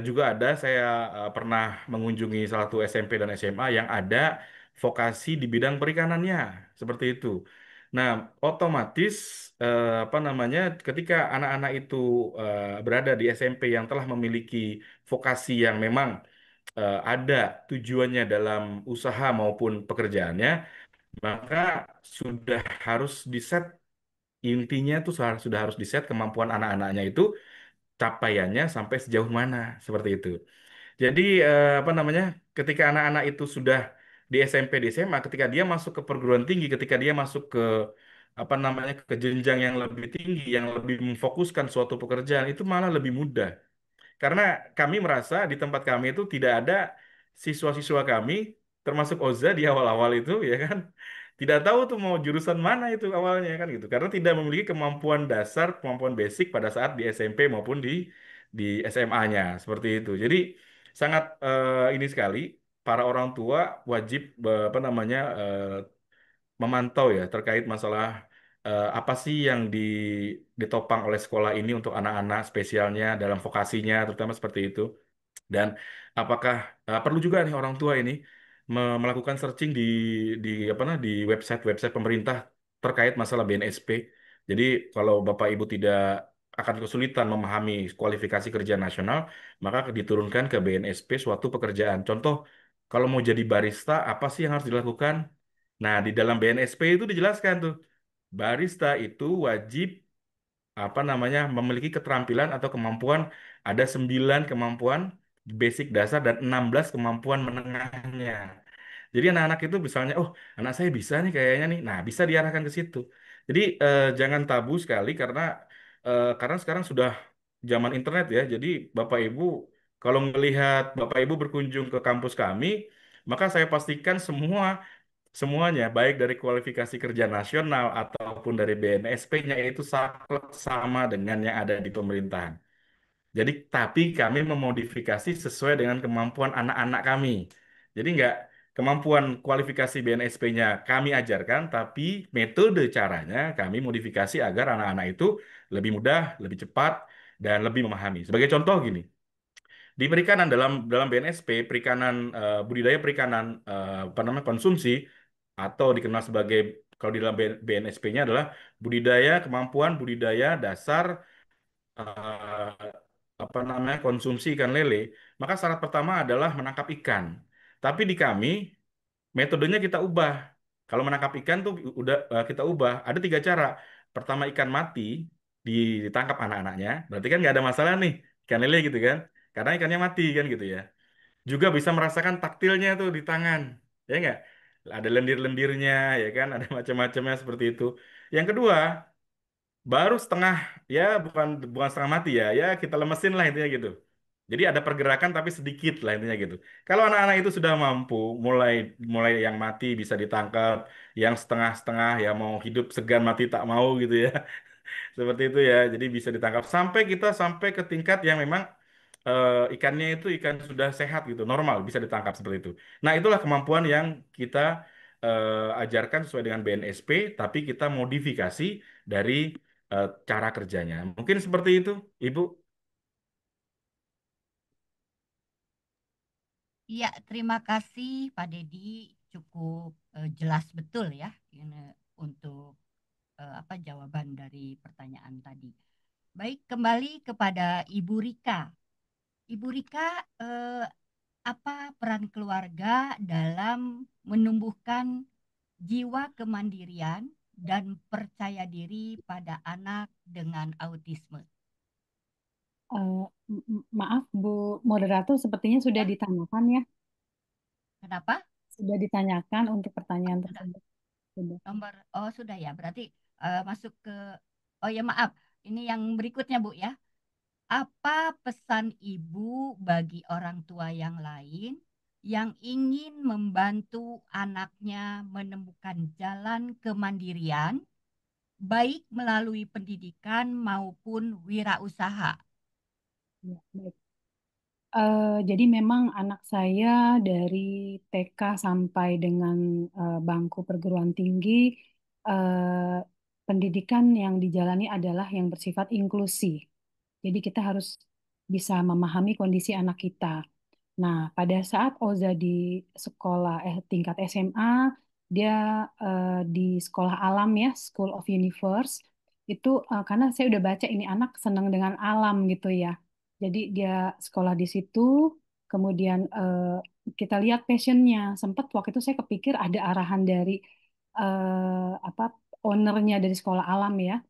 juga ada saya pernah mengunjungi salah satu SMP dan SMA yang ada vokasi di bidang perikanannya seperti itu. Nah, otomatis apa namanya ketika anak-anak itu berada di SMP yang telah memiliki vokasi yang memang ada tujuannya dalam usaha maupun pekerjaannya, maka sudah harus diset intinya tuh sudah harus diset kemampuan anak-anaknya itu capaiannya sampai sejauh mana seperti itu. Jadi apa namanya ketika anak-anak itu sudah di SMP di SMA, ketika dia masuk ke perguruan tinggi, ketika dia masuk ke apa namanya ke jenjang yang lebih tinggi, yang lebih memfokuskan suatu pekerjaan itu malah lebih mudah. Karena kami merasa di tempat kami itu tidak ada siswa-siswa kami, termasuk Oza di awal-awal itu, ya kan, tidak tahu tuh mau jurusan mana itu awalnya kan gitu. Karena tidak memiliki kemampuan dasar, kemampuan basic pada saat di SMP maupun di SMA-nya seperti itu. Jadi sangat ini sekali para orang tua wajib apa namanya memantau ya terkait masalah apa sih yang ditopang oleh sekolah ini untuk anak-anak spesialnya dalam vokasinya terutama seperti itu. Dan apakah perlu juga nih orang tua ini melakukan searching di apa nah di website-website pemerintah terkait masalah BNSP. Jadi kalau Bapak Ibu tidak akan kesulitan memahami kualifikasi kerja nasional, maka diturunkan ke BNSP suatu pekerjaan. Contoh, kalau mau jadi barista, apa sih yang harus dilakukan? Nah, di dalam BNSP itu dijelaskan tuh, barista itu wajib apa namanya memiliki keterampilan atau kemampuan ada 9 kemampuan basic dasar dan 16 kemampuan menengahnya. Jadi anak-anak itu misalnya, oh anak saya bisa nih kayaknya nih, nah bisa diarahkan ke situ. Jadi jangan tabu sekali karena sekarang sudah zaman internet ya. Jadi Bapak Ibu kalau melihat Bapak Ibu berkunjung ke kampus kami, maka saya pastikan semuanya, baik dari kualifikasi kerja nasional ataupun dari BNSP-nya itu saklek sama dengan yang ada di pemerintahan. Jadi, tapi kami memodifikasi sesuai dengan kemampuan anak-anak kami. Jadi nggak kemampuan kualifikasi BNSP-nya kami ajarkan, tapi metode caranya kami modifikasi agar anak-anak itu lebih mudah, lebih cepat, dan lebih memahami. Sebagai contoh gini, di perikanan dalam BNSP, budidaya perikanan apa namanya konsumsi atau dikenal sebagai kalau di dalam BNSP-nya adalah kemampuan budidaya dasar eh, apa namanya konsumsi ikan lele. Maka syarat pertama adalah menangkap ikan. Tapi di kami metodenya kita ubah. Kalau menangkap ikan tuh udah kita ubah. Ada 3 cara. Pertama ikan mati ditangkap anak-anaknya, berarti kan nggak ada masalah nih ikan lele gitu kan, karena ikannya mati kan gitu ya. Juga bisa merasakan taktilnya tuh di tangan, ya nggak? Ada lendir-lendirnya, ya kan? Ada macam-macamnya seperti itu. Yang kedua, baru setengah, ya bukan bukan setengah mati ya, ya kita lemesin lah intinya gitu. Jadi ada pergerakan tapi sedikit lah intinya gitu. Kalau anak-anak itu sudah mampu, mulai mulai yang mati bisa ditangkap, yang setengah-setengah ya mau hidup segan mati tak mau gitu ya. Seperti itu ya. Jadi bisa ditangkap sampai kita sampai ke tingkat yang memang ikannya itu ikan sudah sehat gitu, normal bisa ditangkap seperti itu. Nah, itulah kemampuan yang kita ajarkan sesuai dengan BNSP, tapi kita modifikasi dari cara kerjanya. Mungkin seperti itu, Ibu. Iya, terima kasih Pak Dedi, cukup jelas betul ya ini untuk apa jawaban dari pertanyaan tadi. Baik, kembali kepada Ibu Rika. Ibu Rika, apa peran keluarga dalam menumbuhkan jiwa kemandirian dan percaya diri pada anak dengan autisme? Eh, Maaf Bu moderator, sepertinya sudah Ya, ditanyakan ya. kenapa? Sudah ditanyakan untuk pertanyaan Sudah. tersebut. Sudah. Oh sudah ya, berarti masuk ke, oh ya maaf, ini yang berikutnya Bu ya. Apa pesan ibu bagi orang tua yang lain yang ingin membantu anaknya menemukan jalan kemandirian, baik melalui pendidikan maupun wirausaha? Ya, baik. Jadi memang anak saya dari TK sampai dengan bangku perguruan tinggi, eh, pendidikan yang dijalani adalah yang bersifat inklusi. Jadi kita harus bisa memahami kondisi anak kita. Nah, pada saat Oza di sekolah tingkat SMA, dia di sekolah alam ya, School of Universe. Itu karena saya udah baca ini anak senang dengan alam gitu ya. Jadi dia sekolah di situ, kemudian kita lihat passionnya. Sempat waktu itu saya kepikir ada arahan dari apa ownernya dari sekolah alam ya.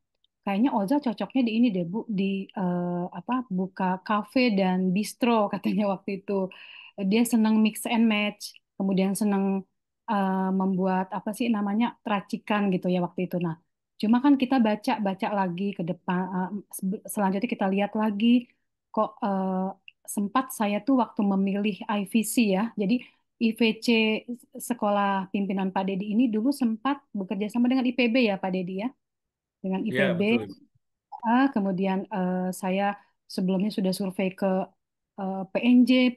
Kayaknya Oza cocoknya di ini deh Bu, di apa buka cafe dan bistro katanya waktu itu. Dia senang mix and match, kemudian senang membuat apa sih namanya racikan gitu ya waktu itu. Nah, cuma kan kita baca-baca lagi ke depan, selanjutnya kita lihat lagi kok sempat saya tuh waktu memilih IVC ya. Jadi IVC Sekolah Pimpinan Pak Dedi ini dulu sempat bekerja sama dengan IPB ya Pak Dedi ya, dengan Ya, IPB. betul. Kemudian saya sebelumnya sudah survei ke PNJ,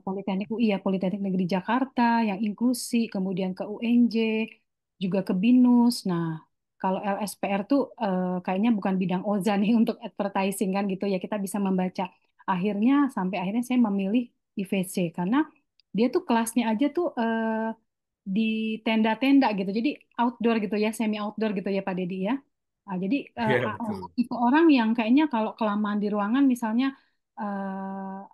Politeknik UI ya, Politeknik Negeri Jakarta yang inklusi, kemudian ke UNJ, juga ke BINUS. Nah, kalau LSPR tuh kayaknya bukan bidang Oza nih untuk advertising kan gitu ya, kita bisa membaca. Sampai akhirnya saya memilih IVC karena dia tuh kelasnya aja tuh di tenda-tenda gitu. Jadi outdoor gitu ya, semi outdoor gitu ya Pak Dedi ya. Nah, jadi Ya, betul. tipe orang yang kayaknya kalau kelamaan di ruangan misalnya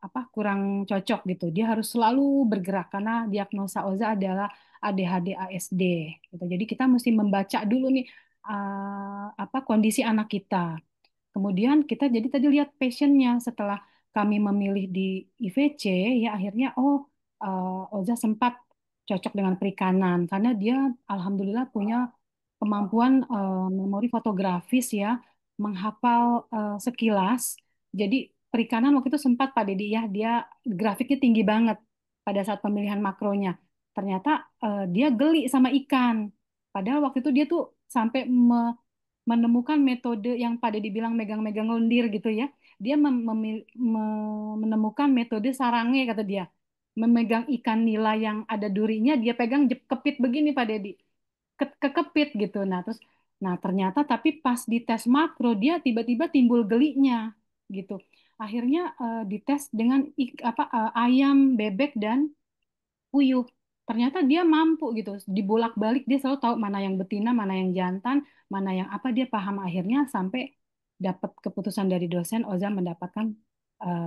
apa kurang cocok gitu. Dia harus selalu bergerak karena diagnosa Oza adalah ADHD ASD gitu. Jadi kita mesti membaca dulu nih apa kondisi anak kita. Kemudian kita jadi tadi lihat passionnya setelah kami memilih di IVC ya akhirnya Oza sempat cocok dengan perikanan karena dia alhamdulillah punya kemampuan memori fotografis ya menghafal sekilas. Jadi perikanan waktu itu sempat Pak Dedi ya dia grafiknya tinggi banget pada saat pemilihan makronya. Ternyata dia geli sama ikan. Padahal waktu itu dia tuh sampai menemukan metode yang pada dibilang megang-megang lendir gitu ya. Dia menemukan metode sarange kata dia. Memegang ikan nila yang ada durinya, dia pegang kepit begini Pak Dedi. Kekepit gitu. Nah ternyata tapi pas di tes makro dia tiba-tiba timbul gelinya gitu. Akhirnya dites dengan ayam, bebek dan puyuh. Ternyata dia mampu gitu, dibolak-balik dia selalu tahu mana yang betina, mana yang jantan, mana yang apa dia paham akhirnya sampai dapat keputusan dari dosen Oza mendapatkan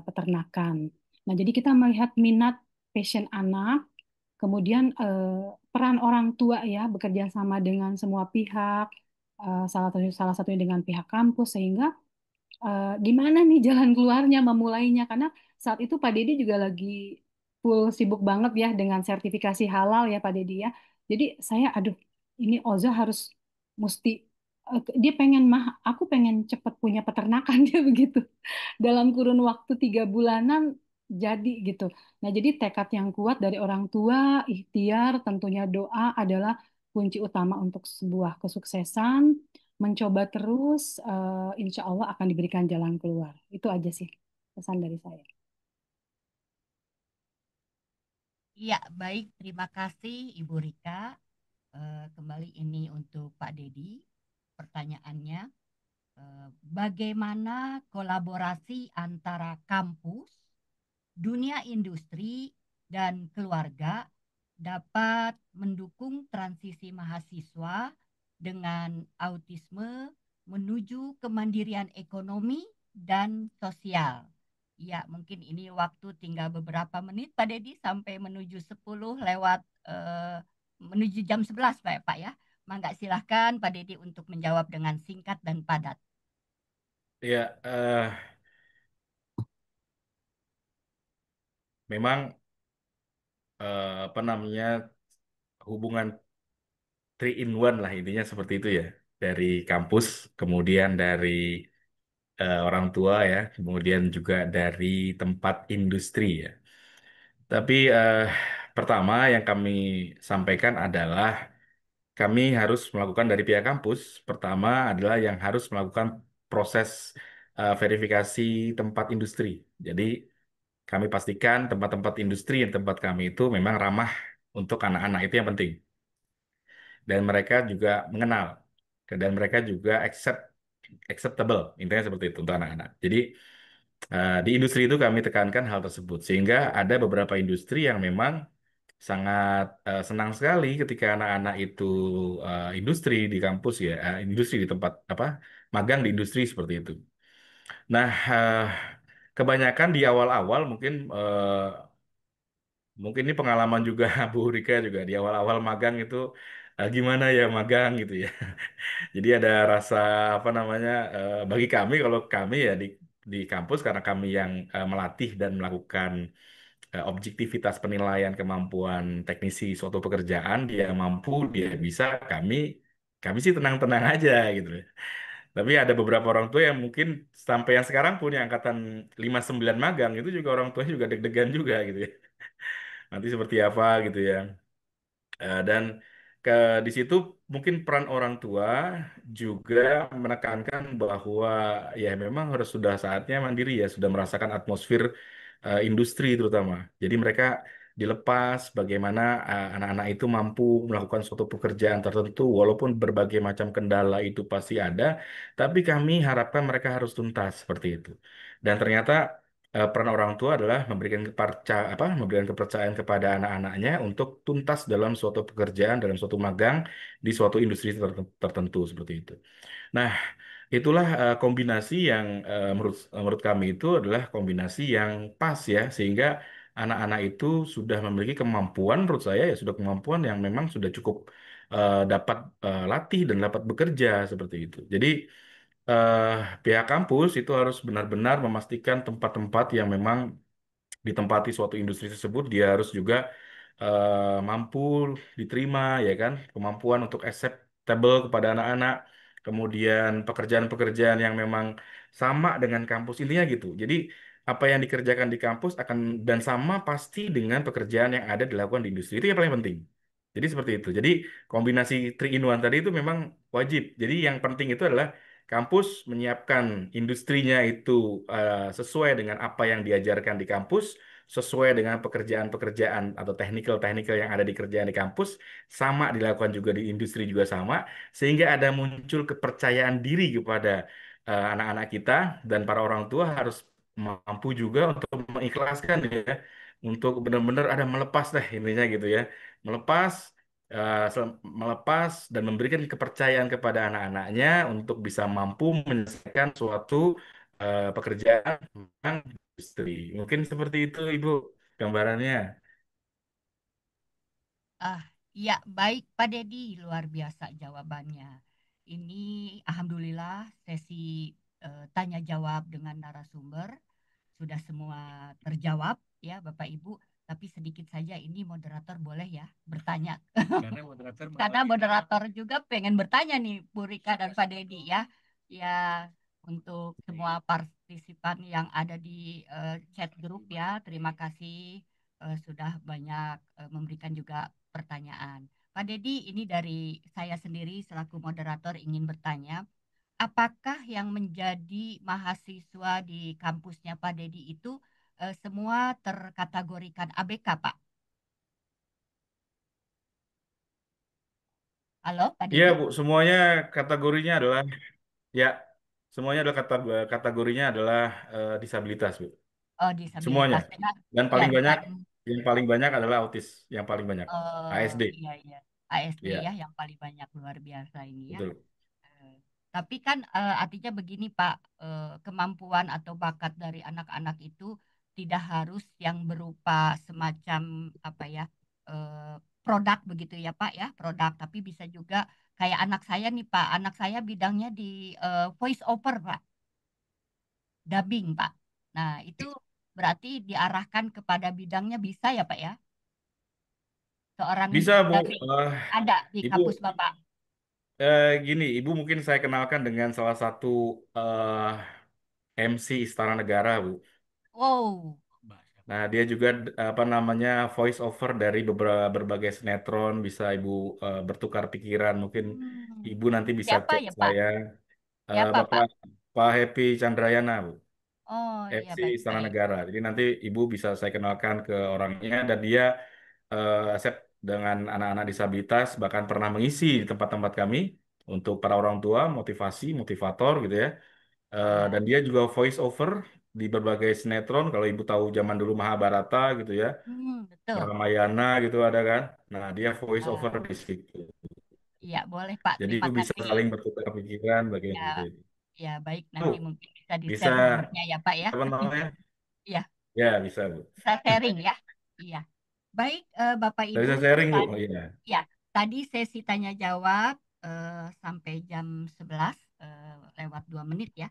peternakan. Nah, jadi kita melihat minat passion anak, kemudian peran orang tua ya bekerja sama dengan semua pihak, salah satunya dengan pihak kampus sehingga gimana nih jalan keluarnya memulainya karena saat itu Pak Dedi juga lagi full sibuk banget ya dengan sertifikasi halal ya Pak Dedi ya. Jadi saya aduh ini Oza harus mesti dia pengen aku pengen cepet punya peternakan dia begitu dalam kurun waktu 3 bulanan jadi gitu. Nah jadi tekad yang kuat dari orang tua, ikhtiar, tentunya doa adalah kunci utama untuk sebuah kesuksesan. Mencoba terus, insya Allah akan diberikan jalan keluar. Itu aja sih pesan dari saya. Iya, baik. Terima kasih Ibu Rika. Kembali ini untuk Pak Dedi. Pertanyaannya, bagaimana kolaborasi antara kampus, dunia industri, dan keluarga dapat mendukung transisi mahasiswa dengan autisme menuju kemandirian ekonomi dan sosial? Ya, mungkin ini waktu tinggal beberapa menit Pak Dedi sampai menuju 10 lewat menuju jam 11 Pak ya. Mangga silahkan Pak Dedi untuk menjawab dengan singkat dan padat. Ya, memang apa namanya hubungan three in one lah intinya seperti itu ya. Dari kampus, kemudian dari orang tua ya, kemudian juga dari tempat industri ya. Tapi pertama yang kami sampaikan adalah kami harus melakukan dari pihak kampus. Pertama adalah yang harus melakukan proses verifikasi tempat industri. Jadi kami pastikan tempat-tempat industri yang tempat kami itu memang ramah untuk anak-anak itu yang penting. Dan mereka juga mengenal. Dan mereka juga acceptable. Intinya seperti itu untuk anak-anak. Jadi di industri itu kami tekankan hal tersebut. Sehingga ada beberapa industri yang memang sangat senang sekali ketika anak-anak itu industri di kampus ya, industri di tempat apa magang di industri seperti itu. Nah, kebanyakan di awal-awal mungkin ini pengalaman juga Bu Rika juga di awal-awal magang itu gimana ya magang gitu ya. Jadi ada rasa apa namanya bagi kami kalau kami ya di kampus karena kami yang melatih dan melakukan objektivitas penilaian kemampuan teknisi suatu pekerjaan dia mampu dia bisa kami sih tenang-tenang aja gitu ya. Tapi ada beberapa orang tua yang mungkin sampai yang sekarang punya angkatan 59 magang itu juga orang tuanya juga deg-degan juga gitu ya. Nanti seperti apa gitu ya. Dan ke di situ mungkin peran orang tua juga menekankan bahwa ya memang harus sudah saatnya mandiri ya, sudah merasakan atmosfer industri terutama. Jadi mereka dilepas bagaimana anak-anak itu mampu melakukan suatu pekerjaan tertentu walaupun berbagai macam kendala itu pasti ada, tapi kami harapkan mereka harus tuntas seperti itu. Dan ternyata peran orang tua adalah memberikan kepercayaan kepada anak-anaknya untuk tuntas dalam suatu pekerjaan, dalam suatu magang di suatu industri tertentu seperti itu. Nah, itulah kombinasi yang menurut kami itu adalah kombinasi yang pas ya, sehingga anak-anak itu sudah memiliki kemampuan, menurut saya ya sudah kemampuan yang memang sudah cukup dapat latih dan dapat bekerja seperti itu. Jadi eh, pihak kampus itu harus benar-benar memastikan tempat-tempat yang memang ditempati suatu industri tersebut dia harus juga mampu diterima ya kan kemampuan untuk acceptable kepada anak-anak kemudian pekerjaan-pekerjaan yang memang sama dengan kampus intinya gitu jadi apa yang dikerjakan di kampus akan dan sama pasti dengan pekerjaan yang ada dilakukan di industri itu yang paling penting jadi seperti itu jadi kombinasi 3 in 1 tadi itu memang wajib jadi yang penting itu adalah kampus menyiapkan industrinya itu sesuai dengan apa yang diajarkan di kampus, sesuai dengan pekerjaan-pekerjaan atau teknikal-teknikal yang ada di kerjaan di kampus, sama dilakukan juga di industri juga sama, sehingga ada muncul kepercayaan diri kepada anak-anak kita dan para orang tua harus mampu juga untuk mengikhlaskan ya, untuk benar-benar ada melepas deh intinya gitu ya, melepas melepas dan memberikan kepercayaan kepada anak-anaknya untuk bisa mampu menyelesaikan suatu pekerjaan yang industri. Mungkin seperti itu, Ibu, gambarannya. Ah, ya baik Pak Dedi, luar biasa jawabannya. Ini alhamdulillah sesi tanya jawab dengan narasumber sudah semua terjawab ya Bapak Ibu. Tapi sedikit saja ini moderator boleh ya bertanya. Karena moderator Karena moderator juga pengen bertanya nih Bu Rika dan Pak Dedi ya. Ya untuk semua partisipan yang ada di chat grup ya. Terima kasih sudah banyak memberikan juga pertanyaan. Pak Dedi, ini dari saya sendiri selaku moderator ingin bertanya, apakah yang menjadi mahasiswa di kampusnya Pak Dedi itu semua terkategorikan ABK, Pak? Halo, Pak Iya, Dedi? Bu, semuanya kategorinya adalah ya, semuanya adalah kategorinya adalah disabilitas, Bu. Oh, Semuanya. disabilitas dengan Dan ya paling banyak dengan yang paling banyak adalah autis, yang paling banyak. ASD. iya iya ASD ya Ya, yang paling banyak luar biasa ini ya. betul. Eh, Tapi kan artinya begini Pak, kemampuan atau bakat dari anak-anak itu tidak harus yang berupa semacam apa ya eh, produk begitu ya Pak ya produk, tapi bisa juga kayak anak saya nih Pak, anak saya bidangnya di voice over Pak, dubbing Pak. Nah itu berarti diarahkan kepada bidangnya bisa ya Pak ya, seorang Bisa, Bu. dubbing Eh, ada di Ibu, kampus Bapak. gini, Ibu mungkin saya kenalkan dengan salah satu MC Istana Negara, Bu. Wow. Nah, dia juga apa namanya voice over dari berbagai sinetron. Bisa Ibu bertukar pikiran. Mungkin Hmm. Ibu nanti bisa Siapa cek ya Pak? saya, Siapa Pak? Bapak Pak Happy Chandrayana, Bu. Oh iya MC Istana baik-baik. Negara. Jadi nanti Ibu bisa saya kenalkan ke orangnya dan dia set dengan anak-anak disabilitas bahkan pernah mengisi di tempat-tempat kami untuk para orang tua, motivasi, motivator gitu ya. Dan Ya. dia juga voice over di berbagai sinetron. Kalau Ibu tahu zaman dulu Mahabharata gitu ya, Betul. Ramayana gitu ada kan. Nah, dia voice over Ah, di situ. iya boleh Pak. Jadi Terima itu bisa kasih. saling bertukar pikiran bagian Ya, gitu. ya baik. Nanti Bu, mungkin bisa bisa di-share nomornya ya Pak ya. apa namanya? Iya, Ya, bisa, Bu. bisa sharing ya. Iya. Baik, Bapak Saya Ibu. bisa sharing, Bu. Tadi, Oh iya. ya, tadi sesi tanya jawab sampai jam 11 lewat 2 menit ya.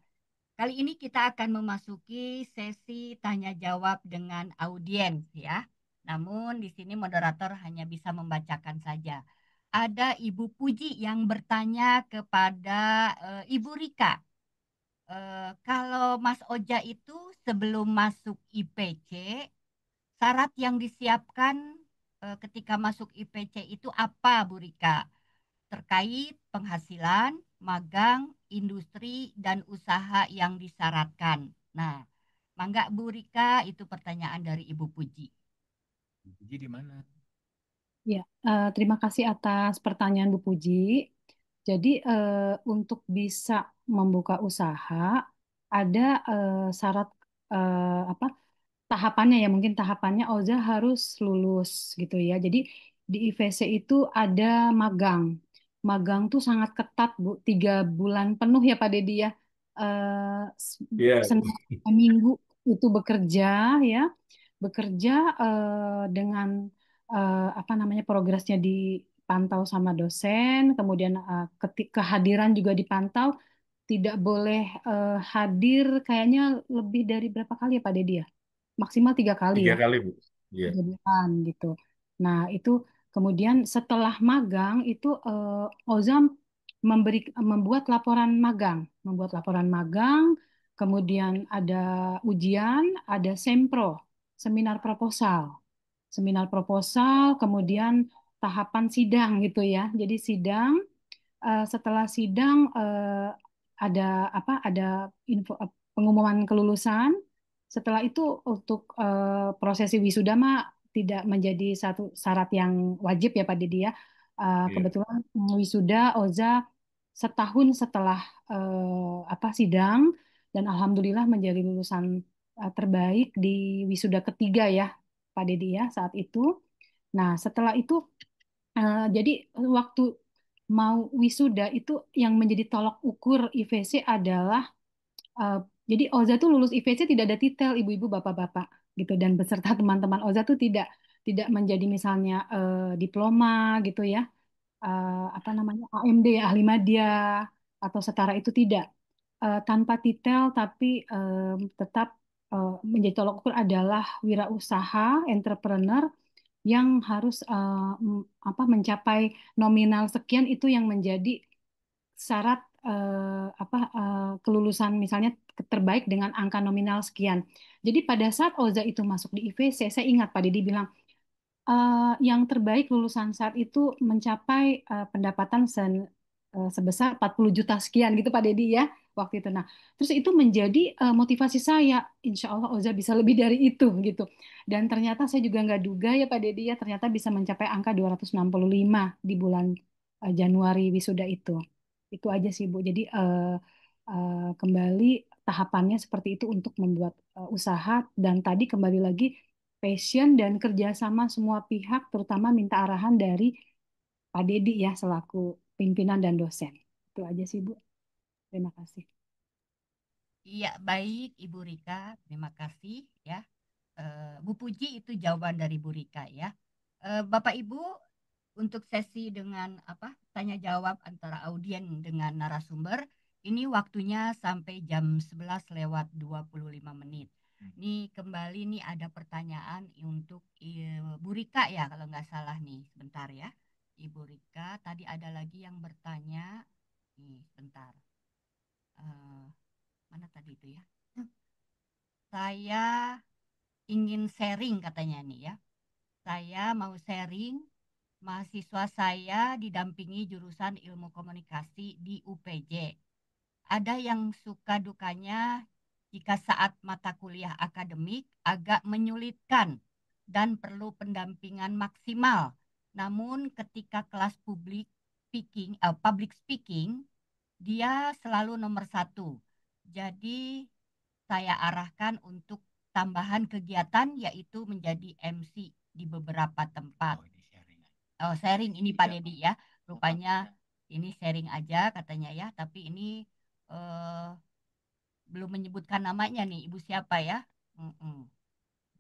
Kali ini kita akan memasuki sesi tanya jawab dengan audiens ya. Namun di sini moderator hanya bisa membacakan saja. Ada Ibu Puji yang bertanya kepada Ibu Rika. Kalau Mas Oja itu sebelum masuk IPC, syarat yang disiapkan ketika masuk IPC itu apa, Bu Rika? Terkait penghasilan, magang, industri, dan usaha yang disyaratkan. Nah, mangga Bu Rika, itu pertanyaan dari Ibu Puji. Puji di mana? Ya, terima kasih atas pertanyaan Bu Puji. Jadi untuk bisa membuka usaha ada syarat apa tahapannya ya mungkin tahapannya Oza harus lulus gitu ya. Jadi di IVC itu ada magang. Magang tuh sangat ketat Bu, 3 bulan penuh ya Pak Dedi ya. Eh, s- Iya, Bu. Senin sampai Minggu itu bekerja ya, bekerja dengan apa namanya progresnya dipantau sama dosen, kemudian kehadiran juga dipantau. Tidak boleh hadir kayaknya lebih dari berapa kali ya Pak Dedi ya? Maksimal 3 kali Tiga ya, kali, Bu. Iya. 3 bulan gitu. Nah itu kemudian setelah magang itu Ozam membuat laporan magang, kemudian ada ujian, ada sempro, seminar proposal, kemudian tahapan sidang gitu ya. Jadi sidang setelah sidang ada apa? Ada info pengumuman kelulusan. Setelah itu untuk prosesi wisuda mah tidak menjadi satu syarat yang wajib ya Pak Didi ya. Iya. Kebetulan wisuda Oza setahun setelah apa sidang dan alhamdulillah menjadi lulusan terbaik di wisuda ketiga ya Pak Didi ya saat itu. Nah, setelah itu jadi waktu mau wisuda itu yang menjadi tolok ukur IVC adalah eh, jadi Oza tuh lulus IVC tidak ada titel ibu-ibu bapak-bapak gitu dan beserta teman-teman Oza tuh tidak menjadi misalnya diploma gitu ya apa namanya AMD ya ahli media atau setara itu tidak. Tanpa titel tapi tetap menjadi tolok ukur adalah wirausaha entrepreneur yang harus apa mencapai nominal sekian itu yang menjadi syarat apa kelulusan misalnya terbaik dengan angka nominal sekian. Jadi pada saat Oza itu masuk di IVC, saya ingat Pak Didi bilang yang terbaik lulusan saat itu mencapai pendapatan sebesar 40 juta sekian gitu Pak Dedi ya waktu itu. Nah, terus itu menjadi motivasi saya, insya Allah Oza bisa lebih dari itu gitu. Dan ternyata saya juga nggak duga ya Pak Dedi ya, ternyata bisa mencapai angka 265 di bulan Januari wisuda itu. Itu aja sih Bu. Jadi kembali tahapannya seperti itu untuk membuat usaha dan tadi kembali lagi passion dan kerjasama semua pihak, terutama minta arahan dari Pak Dedi ya selaku pimpinan dan dosen. Itu aja sih Bu. Terima kasih. Iya, baik Ibu Rika, terima kasih ya. Bu Puji itu jawaban dari Bu Rika ya. Bapak Ibu, untuk sesi dengan apa tanya jawab antara audien dengan narasumber, ini waktunya sampai jam 11 lewat 25 menit. Ini kembali nih ada pertanyaan untuk Bu Rika ya kalau nggak salah nih. Sebentar ya. Ibu Rika, tadi ada lagi yang bertanya. Nih, sebentar. Eh, mana tadi itu ya? saya ingin sharing katanya nih ya. Saya mau sharing, mahasiswa saya didampingi jurusan ilmu komunikasi di UPJ. Ada yang suka dukanya jika saat mata kuliah akademik agak menyulitkan dan perlu pendampingan maksimal. Namun ketika kelas public speaking, dia selalu nomor satu. Jadi saya arahkan untuk tambahan kegiatan yaitu menjadi MC di beberapa tempat. Oh, ini sharing aja. Oh, sharing ini Pak Tidak Dedi ya. Rupanya ya. ini sharing aja katanya ya, tapi ini eh, belum menyebutkan namanya nih, Ibu siapa ya? Mm-mm.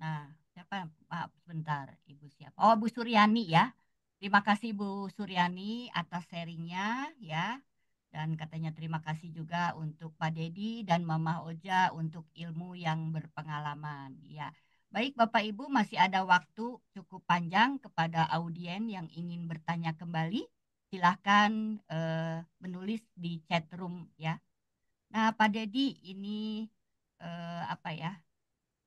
Nah, siapa? Maaf, sebentar, Ibu siapa? Oh, Bu Suryani ya. Terima kasih Bu Suryani atas sharingnya ya. Dan katanya terima kasih juga untuk Pak Dedi dan Mama Oja untuk ilmu yang berpengalaman. Ya, baik Bapak Ibu masih ada waktu cukup panjang kepada audien yang ingin bertanya kembali. Silahkan menulis di chat room ya. Nah, Pak Dedi ini apa ya?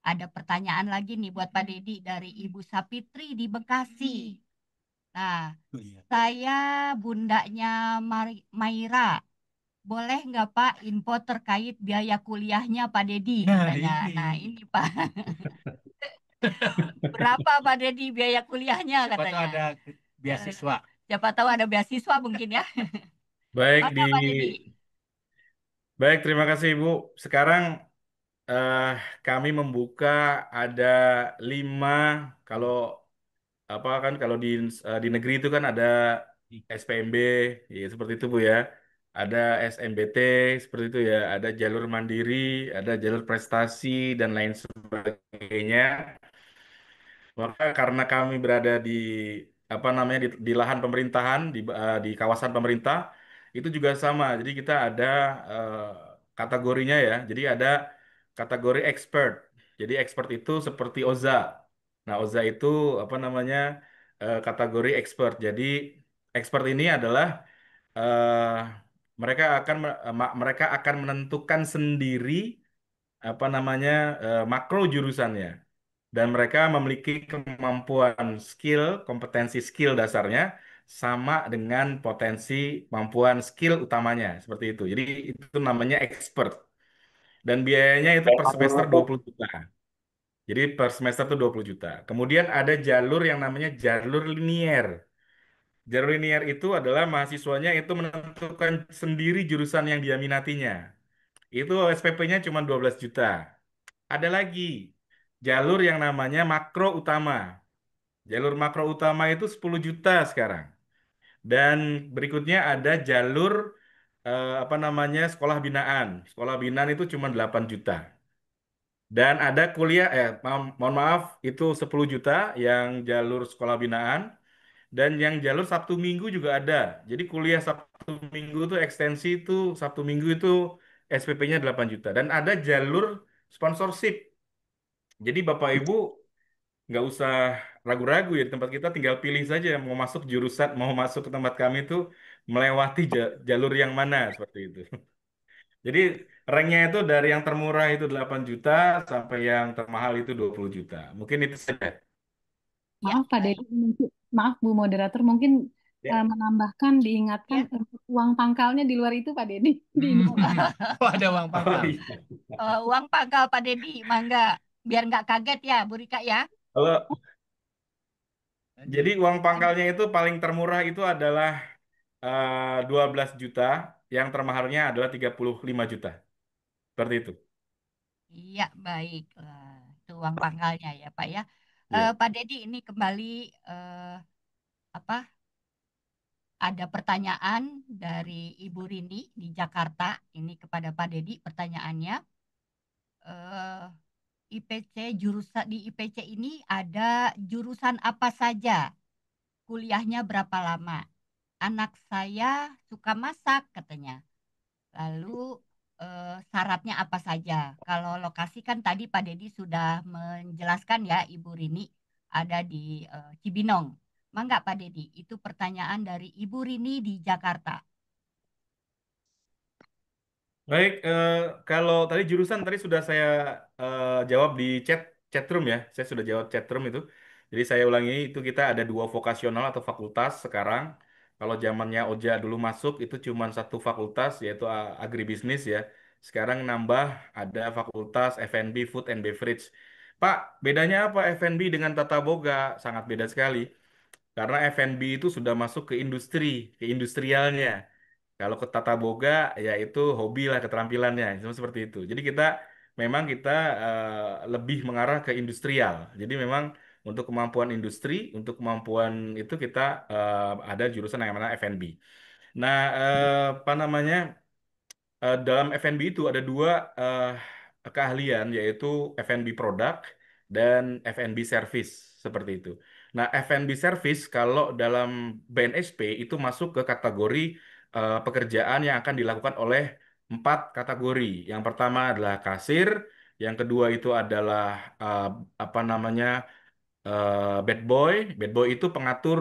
Ada pertanyaan lagi nih buat Pak Dedi dari Ibu Sapitri di Bekasi. Nah, Oh, iya. saya bundanya Maira. Boleh nggak Pak info terkait biaya kuliahnya Pak Dedi Nah, katanya. Nah, ini. ini Pak. Berapa Pak Dedi biaya kuliahnya Siapa tahu katanya. ada Eh, beasiswa. Siapa tahu ada beasiswa mungkin ya. Baik Mana Pak Dedi? baik, terima kasih Ibu. Sekarang eh, kami membuka ada 5 kalau apa kan kalau di negeri itu kan ada SPMB ya seperti itu Bu ya. Ada SMBT seperti itu ya, ada jalur mandiri, ada jalur prestasi dan lain sebagainya. Maka karena kami berada di apa namanya di lahan pemerintahan di kawasan pemerintah itu juga sama. Jadi kita ada eh, kategorinya ya. Jadi ada kategori expert. Jadi expert itu seperti OZA. Nah, OZA itu apa namanya kategori expert. Jadi expert ini adalah eh, mereka akan menentukan sendiri apa namanya makro jurusannya dan mereka memiliki kemampuan kompetensi skill dasarnya sama dengan potensi kemampuan skill utamanya seperti itu. Jadi itu namanya expert dan biayanya itu per semester 20 juta. Jadi per semester itu 20 juta. Kemudian ada jalur yang namanya jalur linier. Jalur linier itu adalah mahasiswanya itu menentukan sendiri jurusan yang dia minatinya. Itu SPP-nya cuma 12 juta. Ada lagi jalur yang namanya makro utama. Jalur makro utama itu 10 juta sekarang. Dan berikutnya ada jalur apa namanya sekolah binaan. Sekolah binaan itu cuma 8 juta. Dan ada kuliah mohon maaf itu 10 juta yang jalur sekolah binaan dan yang jalur Sabtu Minggu juga ada. Jadi kuliah Sabtu Minggu itu ekstensi itu Sabtu Minggu itu SPP-nya 8 juta dan ada jalur sponsorship. Jadi Bapak Ibu nggak usah ragu-ragu ya di tempat kita tinggal pilih saja mau masuk jurusan mau masuk ke tempat kami itu melewati jalur yang mana seperti itu. Jadi ranknya itu dari yang termurah itu 8 juta sampai yang termahal itu 20 juta. Mungkin itu saja. Ya, Maaf Pak baik. Dedi, maaf Bu Moderator, mungkin Ya. menambahkan, diingatkan Ya. untuk uang pangkalnya di luar itu Pak Dedi. Di Oh, ada uang Oh pangkal. iya. Uang pangkal Pak Dedi, mangga. Biar nggak kaget ya, Bu Rika ya. Kalau jadi Lanjut. uang Lanjut. pangkalnya itu paling termurah itu adalah 12 juta, yang termahalnya adalah 35 juta. Seperti itu. Iya, baik. Itu uang pangkalnya ya, Pak ya. Ya. Pak Dedi, ini kembali apa? Ada pertanyaan dari Ibu Rini di Jakarta. Ini kepada Pak Dedi pertanyaannya. Eh, IPC jurusan di IPC ini ada jurusan apa saja? Kuliahnya berapa lama? Anak saya suka masak katanya. Lalu syaratnya apa saja? Kalau lokasi kan tadi Pak Dedi sudah menjelaskan ya Ibu Rini ada di Cibinong. Mangga Pak Dedi, itu pertanyaan dari Ibu Rini di Jakarta. Baik, kalau tadi jurusan tadi sudah saya jawab di chat room ya. Saya sudah jawab chat room itu. Jadi saya ulangi itu kita ada dua vokasional atau fakultas sekarang. Kalau zamannya Oja dulu masuk itu cuma satu fakultas yaitu agribisnis ya. Sekarang nambah ada fakultas F&B Food and Beverage. Pak, bedanya apa F&B dengan tata boga? Sangat beda sekali. Karena F&B itu sudah masuk ke industri, ke industrialnya. Kalau ke tata boga, ya itu hobi lah keterampilannya, itu seperti itu. Jadi kita lebih mengarah ke industrial. Jadi memang untuk kemampuan industri, untuk kemampuan itu kita ada jurusan yang namanya F&B. Nah, apa namanya? Dalam F&B itu ada dua keahlian yaitu F&B product dan F&B service seperti itu. Nah, F&B service kalau dalam BNSP itu masuk ke kategori pekerjaan yang akan dilakukan oleh empat kategori. Yang pertama adalah kasir, yang kedua itu adalah eh, apa namanya bad boy. Bad boy itu pengatur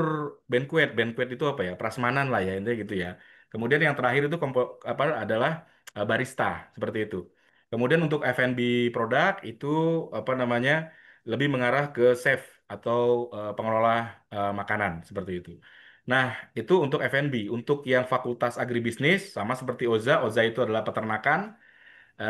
banquet. Banquet itu apa ya? Prasmanan lah ya, intinya gitu ya. Kemudian yang terakhir itu apa adalah barista seperti itu. Kemudian untuk F&B produk itu apa namanya? Lebih mengarah ke chef atau pengelola makanan seperti itu. Nah, itu untuk F&B. Untuk yang Fakultas Agribisnis sama seperti Oza, Oza itu adalah peternakan,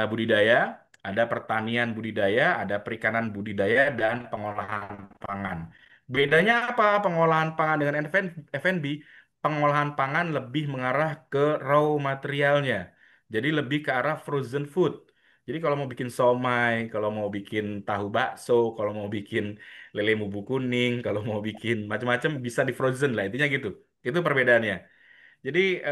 budidaya, ada pertanian budidaya, ada perikanan budidaya, dan pengolahan pangan. Bedanya apa pengolahan pangan dengan F&B? Pengolahan pangan lebih mengarah ke raw materialnya. Jadi lebih ke arah frozen food. Jadi kalau mau bikin somai, kalau mau bikin tahu bakso, kalau mau bikin lele mubu kuning, kalau mau bikin macam-macam bisa di frozen lah intinya gitu. Itu perbedaannya. Jadi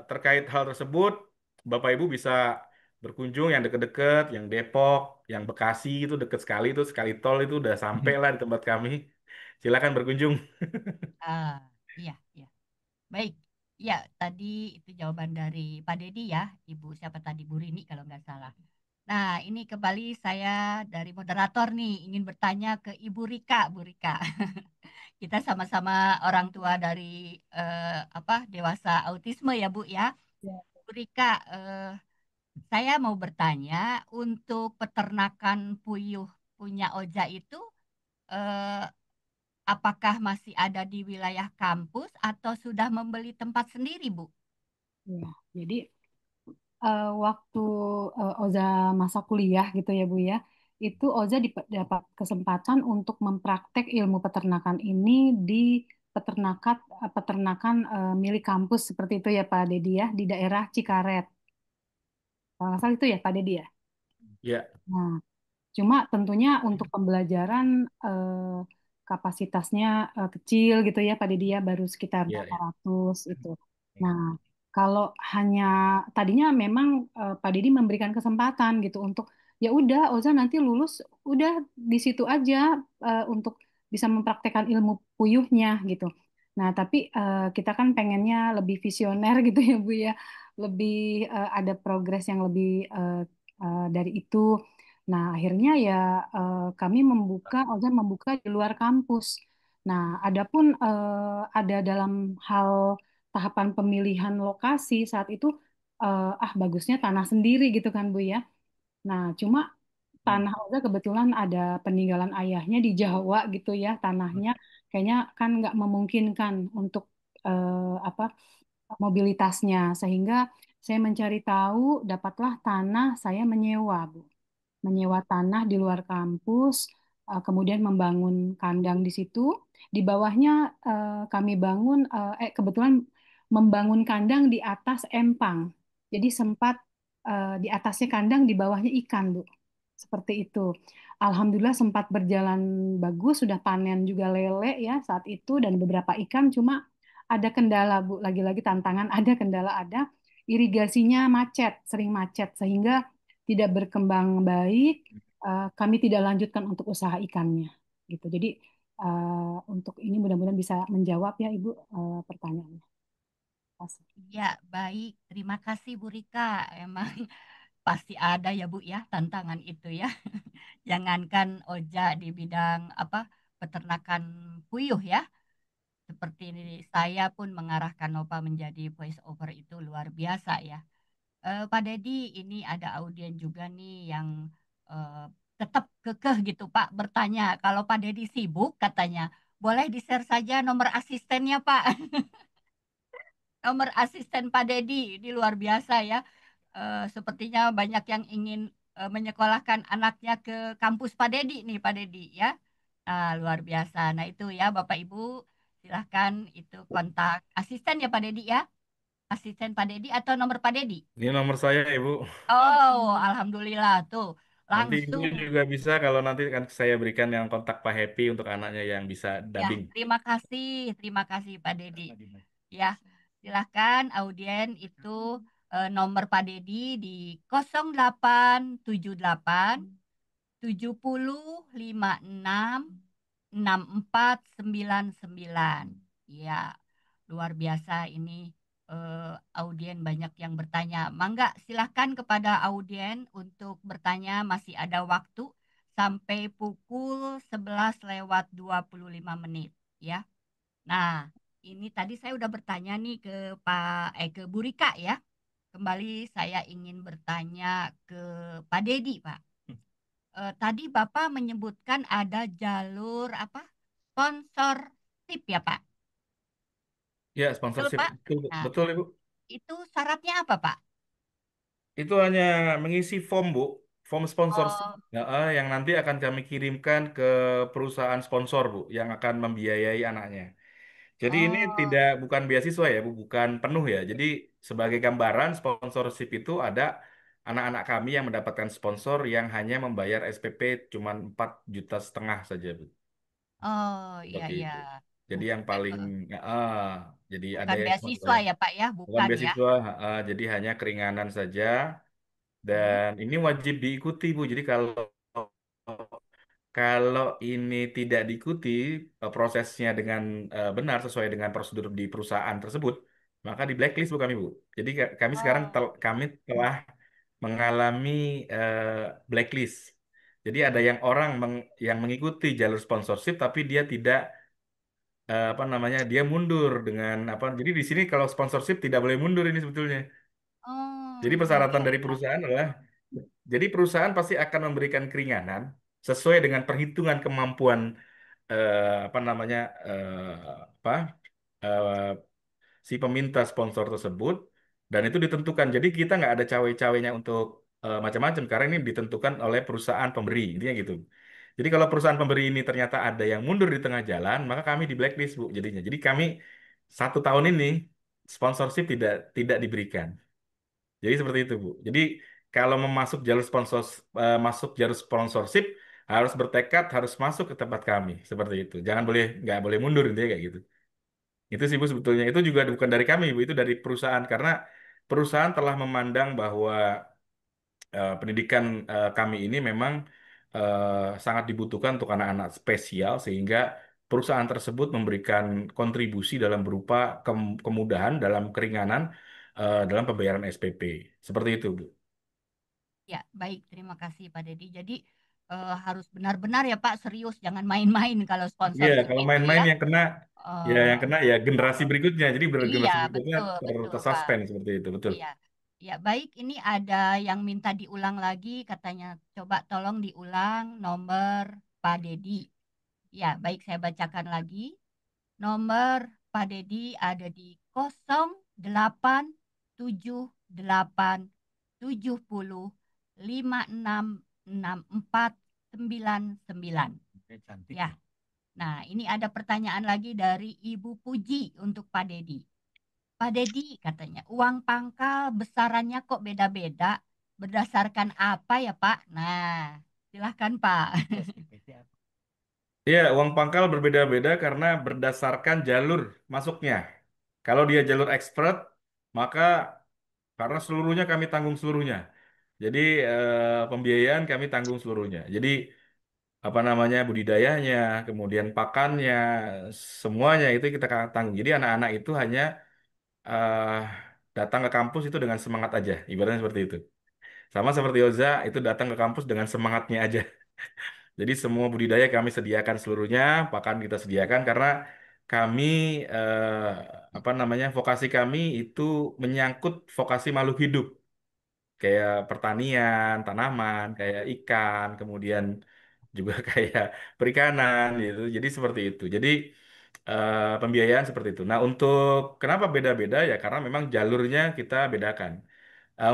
terkait hal tersebut, Bapak Ibu bisa berkunjung yang deket-deket, yang Depok, yang Bekasi itu deket sekali itu sekali tol itu udah sampai lah di tempat kami. Silakan berkunjung. Ah, iya, iya. Baik. Ya, tadi itu jawaban dari Pak Dedi ya, Ibu siapa tadi Bu Rini kalau nggak salah. Nah, ini kembali saya dari moderator nih ingin bertanya ke Ibu Rika, Bu Rika. Kita sama-sama orang tua dari apa dewasa autisme ya Bu ya. Ya. Bu Rika, saya mau bertanya untuk peternakan puyuh punya Oja itu eh, apakah masih ada di wilayah kampus atau sudah membeli tempat sendiri, Bu? Ya, jadi waktu Oza masa kuliah gitu ya Bu ya, itu Oza dapat kesempatan untuk mempraktek ilmu peternakan ini di peternakan milik kampus seperti itu ya Pak Dedi ya, di daerah Cikaret. Kalau nggak salah itu ya Pak Dedi ya. Ya, Nah, cuma tentunya untuk pembelajaran eh, kapasitasnya kecil gitu ya Pak Didi ya, baru sekitar ya, berapa ya. ratus itu. Nah, kalau hanya tadinya memang Pak Didi memberikan kesempatan gitu untuk ya udah Oza nanti lulus udah di situ aja untuk bisa mempraktekkan ilmu puyuhnya gitu. Nah, tapi kita kan pengennya lebih visioner gitu ya Bu ya, lebih ada progres yang lebih dari itu. Nah, akhirnya ya kami Oza membuka di luar kampus. Nah, adapun ada dalam hal tahapan pemilihan lokasi saat itu, bagusnya tanah sendiri gitu kan Bu ya. Nah, cuma tanah Oza kebetulan ada peninggalan ayahnya di Jawa gitu ya, tanahnya kayaknya kan nggak memungkinkan untuk apa mobilitasnya, sehingga saya mencari tahu, dapatlah tanah saya menyewa tanah di luar kampus, kemudian membangun kandang di situ. Di bawahnya kami kebetulan membangun kandang di atas empang. Jadi sempat di atasnya kandang, di bawahnya ikan, Bu. Seperti itu. Alhamdulillah sempat berjalan bagus, sudah panen juga lele ya saat itu dan beberapa ikan, cuma ada kendala, Bu. Lagi-lagi tantangan, ada kendala, ada irigasinya macet, sering macet sehingga tidak berkembang baik, kami tidak lanjutkan untuk usaha ikannya. Gitu. Jadi untuk ini mudah-mudahan bisa menjawab ya Ibu pertanyaannya. Terima kasih. Ya, baik. Terima kasih Bu Rika. Emang pasti ada ya Bu ya tantangan itu ya. Jangankan Oja di bidang apa peternakan puyuh ya. Seperti ini saya pun mengarahkan Nova menjadi voice over itu luar biasa ya. Pak Dedi, ini ada audien juga nih yang eh, tetap kekeh gitu Pak bertanya. Kalau Pak Dedi sibuk katanya, boleh di-share saja nomor asistennya Pak. Nomor asisten Pak Dedi ini luar biasa ya. Sepertinya banyak yang ingin menyekolahkan anaknya ke kampus Pak Dedi nih Pak Dedi ya. Luar biasa. Nah itu ya Bapak Ibu silahkan itu kontak asisten ya Pak Dedi ya. Asisten Pak Dedi atau nomor Pak Dedi. Ini nomor saya, Ibu. Oh, alhamdulillah tuh Nanti Ibu langsung. juga bisa kalau nanti kan saya berikan yang kontak Pak Happy untuk anaknya yang bisa Ya, dubbing. terima kasih Pak Dedi. Ya, silahkan audien itu nomor Pak Dedi di 0878 7056 6499. Ya, luar biasa ini audien banyak yang bertanya. Mangga silahkan kepada audien untuk bertanya masih ada waktu sampai pukul 11 lewat 25 menit ya. Nah, ini tadi saya udah bertanya nih ke ke Bu Rika ya. Kembali saya ingin bertanya ke Pak Dedi, Pak. Tadi Bapak menyebutkan ada jalur apa? Sponsorship ya, Pak? Ya, Betul, sponsorship. Pak? Betul, Nah, betul, Ibu. itu syaratnya apa, Pak? Itu hanya mengisi form, Bu. Form sponsorship. Oh, Ya, yang nanti akan kami kirimkan ke perusahaan sponsor, Bu, yang akan membiayai anaknya. Jadi ini oh, tidak bukan beasiswa ya, Bu, bukan penuh ya. Jadi sebagai gambaran sponsorship itu ada anak-anak kami yang mendapatkan sponsor yang hanya membayar SPP cuma 4,5 juta saja, Bu. oh, iya, Seperti iya. itu. Jadi Bu- yang paling jadi ada bukan yang beasiswa ya, Pak ya? bukan Bukan ya? beasiswa, jadi hanya keringanan saja Hmm. dan ini wajib diikuti, Bu. Jadi kalau kalau ini tidak diikuti prosesnya dengan benar sesuai dengan prosedur di perusahaan tersebut, maka di blacklist Bu kami, Bu. Jadi kami sekarang Oh, kami telah mengalami eh, blacklist. Jadi ada yang orang yang mengikuti jalur sponsorship tapi dia tidak apa namanya dia mundur dengan apa. Jadi di sini kalau sponsorship tidak boleh mundur ini sebetulnya. oh, Jadi iya, persyaratan iya, dari iya. perusahaan adalah jadi perusahaan pasti akan memberikan keringanan sesuai dengan perhitungan kemampuan apa namanya apa eh, si peminta sponsor tersebut dan itu ditentukan. Jadi kita nggak ada cawe-cawenya untuk macam-macam karena ini ditentukan oleh perusahaan pemberi intinya gitu. Jadi kalau perusahaan pemberi ini ternyata ada yang mundur di tengah jalan, maka kami di blacklist Bu jadinya. Jadi kami 1 tahun ini sponsorship tidak tidak diberikan. Jadi seperti itu Bu. Jadi kalau memasuk jalur masuk jalur sponsorship harus bertekad harus masuk ke tempat kami seperti itu. Jangan boleh nggak boleh mundur intinya kayak gitu. Itu sih Bu sebetulnya. Itu juga bukan dari kami Bu, itu dari perusahaan karena perusahaan telah memandang bahwa pendidikan kami ini memang sangat dibutuhkan untuk anak-anak spesial sehingga perusahaan tersebut memberikan kontribusi dalam berupa kemudahan dalam keringanan dalam pembayaran SPP. Seperti itu Bu. Ya, baik. Terima kasih Pak Dedi. Jadi harus benar-benar ya Pak, serius. Jangan main-main kalau Iya, sponsorship kalau itu main-main ya. yang kena ya generasi Oh, berikutnya. Jadi iya, generasi berikutnya betul, betul Pak. tersuspend seperti itu, betul. Iya. Ya, baik. Ini ada yang minta diulang lagi. Katanya, coba tolong diulang nomor Pak Dedi. Ya, baik. Saya bacakan lagi. Nomor Pak Dedi ada di 0878 70 56 64 99. Oke, cantik. Ya. Nah, ini ada pertanyaan lagi dari Ibu Puji untuk Pak Dedi. Pak Dedi katanya, uang pangkal besarannya kok beda-beda? Berdasarkan apa ya, Pak? Nah, silahkan, Pak. Iya, uang pangkal berbeda-beda karena berdasarkan jalur masuknya. Kalau dia jalur expert, maka karena seluruhnya kami tanggung seluruhnya. Jadi pembiayaan kami tanggung seluruhnya. Jadi apa namanya budidayanya, kemudian pakannya, semuanya itu kita tanggung. Jadi anak-anak itu hanya eh, datang ke kampus itu dengan semangat aja, ibaratnya seperti itu. Sama seperti Oza itu datang ke kampus dengan semangatnya aja. Jadi semua budidaya kami sediakan seluruhnya, pakan kita sediakan karena kami apa namanya vokasi kami itu menyangkut vokasi makhluk hidup. kayak pertanian, tanaman, kayak ikan, kemudian juga kayak perikanan gitu. Jadi seperti itu. Jadi pembiayaan seperti itu. Nah, untuk kenapa beda-beda ya karena memang jalurnya kita bedakan.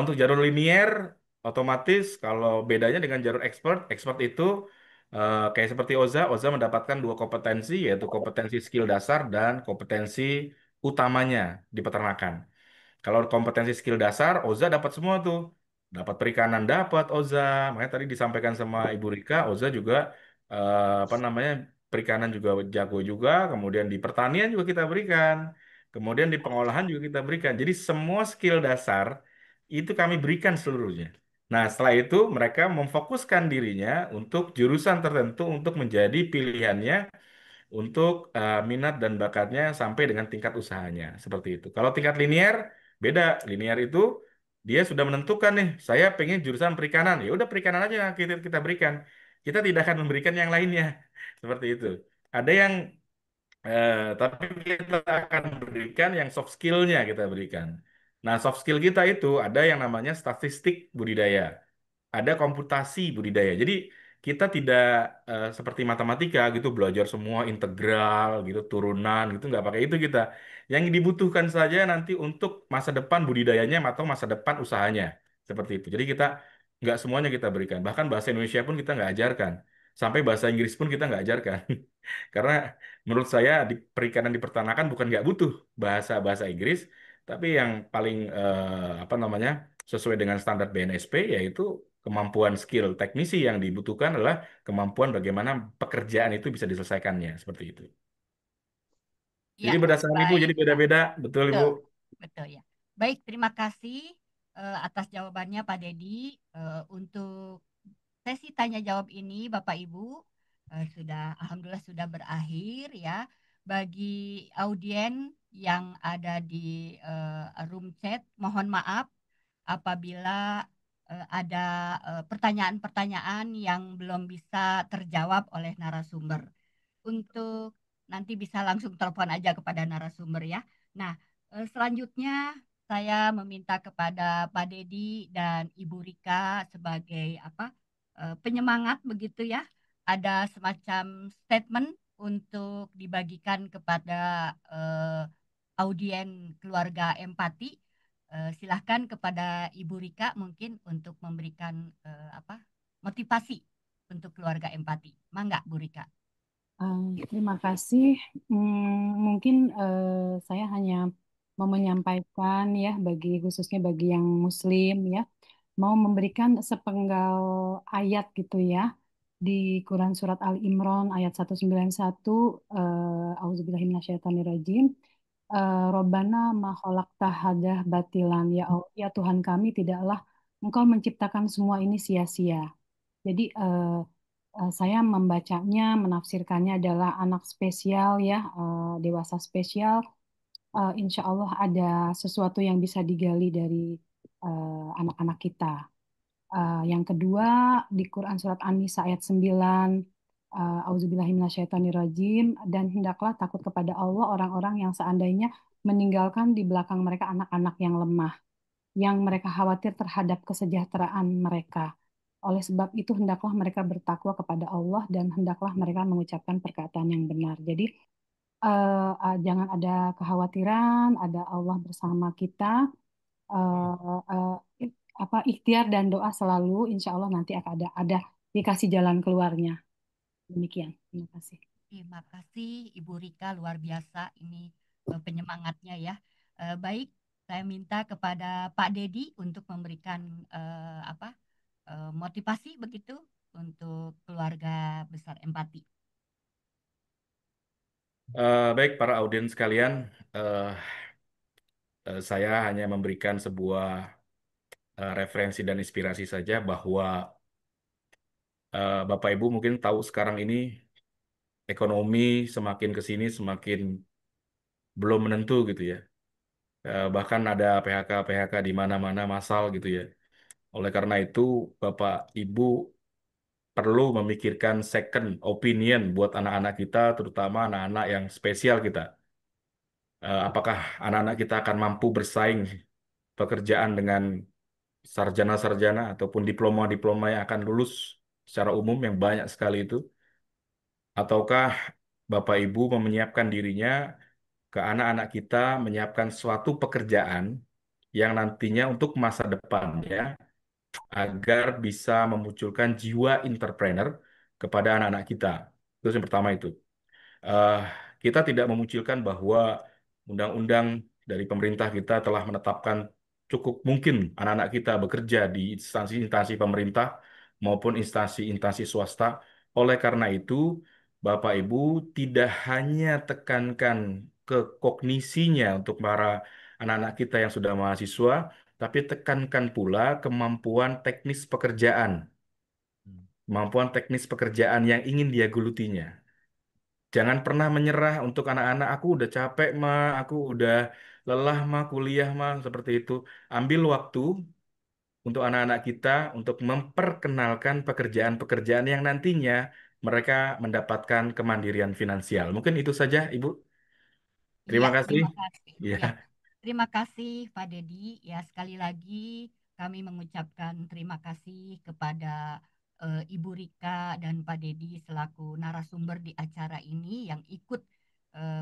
Untuk jalur linier, otomatis kalau bedanya dengan jalur expert, expert itu kayak seperti Oza, Oza mendapatkan dua kompetensi, yaitu kompetensi skill dasar dan kompetensi utamanya di peternakan. Kalau kompetensi skill dasar, Oza dapat semua tuh. Dapat perikanan dapat Oza. Makanya tadi disampaikan sama Ibu Rika, Oza juga apa namanya perikanan juga jago juga. Kemudian di pertanian juga kita berikan. Kemudian di pengolahan juga kita berikan. Jadi semua skill dasar itu kami berikan seluruhnya. Nah, setelah itu mereka memfokuskan dirinya untuk jurusan tertentu untuk menjadi pilihannya untuk minat dan bakatnya sampai dengan tingkat usahanya seperti itu. Kalau tingkat linier beda. Linier itu dia sudah menentukan nih, saya pengen jurusan perikanan. Ya udah perikanan aja yang kita berikan. Kita tidak akan memberikan yang lainnya seperti itu. Ada yang tapi kita akan berikan yang soft skill-nya kita berikan. Nah, soft skill kita itu ada yang namanya statistik budidaya, ada komputasi budidaya. Jadi kita tidak seperti matematika gitu belajar semua integral gitu turunan gitu nggak pakai itu kita. Yang dibutuhkan saja nanti untuk masa depan budidayanya atau masa depan usahanya seperti itu. Jadi kita nggak semuanya kita berikan. Bahkan bahasa Indonesia pun kita nggak ajarkan. Sampai bahasa Inggris pun kita nggak ajarkan. Karena menurut saya di perikanan di peternakan bukan nggak butuh bahasa bahasa Inggris, tapi yang paling apa namanya sesuai dengan standar BNSP yaitu kemampuan skill teknisi yang dibutuhkan adalah kemampuan bagaimana pekerjaan itu bisa diselesaikannya seperti itu. Ya, Jadi berdasarkan itu baik. jadi beda-beda, betul Ibu. Betul, betul ya. Baik, terima kasih atas jawabannya Pak Dedi. Untuk sesi tanya jawab ini Bapak Ibu sudah alhamdulillah sudah berakhir ya. Bagi audien yang ada di room chat, mohon maaf apabila ada pertanyaan-pertanyaan yang belum bisa terjawab oleh narasumber. Untuk nanti bisa langsung telepon aja kepada narasumber ya. Nah, selanjutnya saya meminta kepada Pak Dedi dan Ibu Rika sebagai apa penyemangat begitu ya. Ada semacam statement untuk dibagikan kepada audien keluarga empati. Silahkan kepada Ibu Rika mungkin untuk memberikan apa motivasi untuk keluarga empati. Mangga, Bu Rika. Terima kasih. Mungkin saya hanya mau menyampaikan ya bagi khususnya bagi yang Muslim ya, mau memberikan sepenggal ayat gitu ya di Quran surat Al Imran ayat 191. Auzubillahi minasyaitonirrajim. Robbana ma khalaqta hadza batilan, ya Allah, ya Tuhan kami, tidaklah Engkau menciptakan semua ini sia-sia. Jadi saya membacanya, menafsirkannya adalah anak spesial ya, dewasa spesial. Insya Allah ada sesuatu yang bisa digali dari anak-anak kita. Yang kedua di Quran surat An-Nisa ayat 9, Auzubillahiminasyaitonirrajim, dan hendaklah takut kepada Allah orang-orang yang seandainya meninggalkan di belakang mereka anak-anak yang lemah, yang mereka khawatir terhadap kesejahteraan mereka. Oleh sebab itu hendaklah mereka bertakwa kepada Allah dan hendaklah mereka mengucapkan perkataan yang benar. Jadi jangan ada kekhawatiran, ada Allah bersama kita. Eh, apa ikhtiar dan doa selalu, insya Allah nanti akan ada dikasih jalan keluarnya. Demikian. Terima kasih. Terima kasih Ibu Rika, luar biasa ini penyemangatnya ya. Baik, saya minta kepada Pak Dedi untuk memberikan apa motivasi begitu untuk keluarga besar empati. Baik para audiens sekalian, eh, saya hanya memberikan sebuah referensi dan inspirasi saja bahwa Bapak Ibu mungkin tahu sekarang ini ekonomi semakin ke sini semakin belum menentu gitu ya. Bahkan ada PHK-PHK di mana-mana massal gitu ya. Oleh karena itu, Bapak Ibu perlu memikirkan second opinion buat anak-anak kita, terutama anak-anak yang spesial kita. Apakah anak-anak kita akan mampu bersaing pekerjaan dengan sarjana-sarjana ataupun diploma-diploma yang akan lulus secara umum yang banyak sekali itu? Ataukah Bapak Ibu menyiapkan dirinya ke anak-anak kita, menyiapkan suatu pekerjaan yang nantinya untuk masa depannya agar bisa memunculkan jiwa entrepreneur kepada anak-anak kita? Itu yang pertama itu. Eh, kita tidak memunculkan bahwa undang-undang dari pemerintah kita telah menetapkan cukup mungkin anak-anak kita bekerja di instansi-instansi pemerintah maupun instansi-instansi swasta. Oleh karena itu, Bapak Ibu tidak hanya tekankan ke kognisinya untuk para anak-anak kita yang sudah mahasiswa, tapi tekankan pula kemampuan teknis pekerjaan, kemampuan teknis pekerjaan yang ingin dia gelutinya. Jangan pernah menyerah untuk anak-anak. Aku udah capek, mah. Aku udah lelah, mah. Kuliah, mah. Seperti itu. Ambil waktu untuk anak-anak kita untuk memperkenalkan pekerjaan-pekerjaan yang nantinya mereka mendapatkan kemandirian finansial. Mungkin itu saja, Ibu. Iya, Terima kasih. terima kasih. Ya, Ya, terima kasih Pak Dedi. Ya, sekali lagi kami mengucapkan terima kasih kepada Ibu Rika dan Pak Dedi selaku narasumber di acara ini yang ikut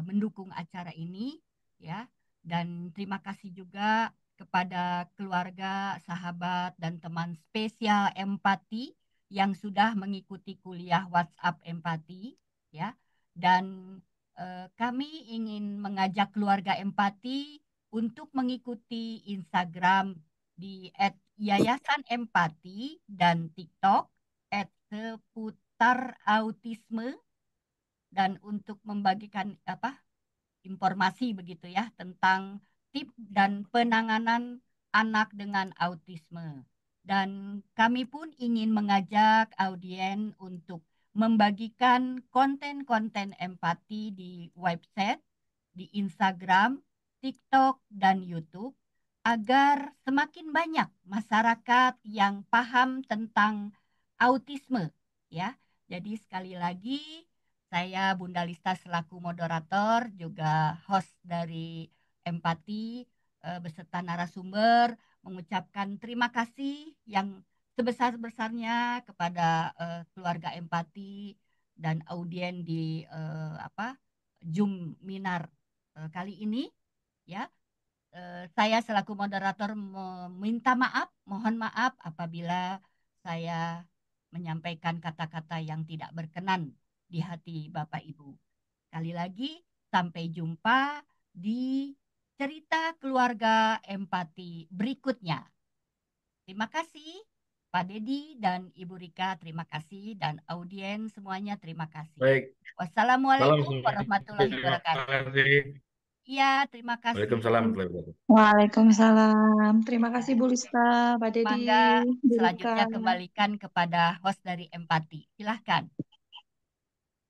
mendukung acara ini, ya. Dan terima kasih juga kepada keluarga, sahabat, dan teman spesial empati yang sudah mengikuti kuliah WhatsApp empati, ya. Dan kami ingin mengajak keluarga empati untuk mengikuti Instagram di @yayasan empati dan TikTok @seputar autisme dan untuk membagikan informasi begitu ya tentang tips dan penanganan anak dengan autisme. Dan kami pun ingin mengajak audiens untuk membagikan konten-konten empati di website, di Instagram, TikTok, dan YouTube agar semakin banyak masyarakat yang paham tentang autisme ya. Jadi sekali lagi saya Bunda Lista selaku moderator juga host dari Empati beserta narasumber mengucapkan terima kasih yang sebesar-besarnya kepada keluarga Empati dan audien di Zoom Minar kali ini ya. Saya selaku moderator meminta maaf, mohon maaf apabila saya menyampaikan kata-kata yang tidak berkenan di hati Bapak Ibu. Sekali lagi, sampai jumpa di cerita keluarga empati berikutnya. Terima kasih Pak Dedi dan Ibu Rika, terima kasih dan audiens semuanya terima kasih. baik. Salam Wassalamualaikum semua. warahmatullahi Terima wabarakatuh. kasih. Iya, terima kasih. Waalaikumsalam warahmatullahi wabarakatuh. Waalaikumsalam. Terima kasih Bu Lista, Pak Dedi, Mangga Bu Rika. selanjutnya kembalikan kepada host dari Empati. Silahkan.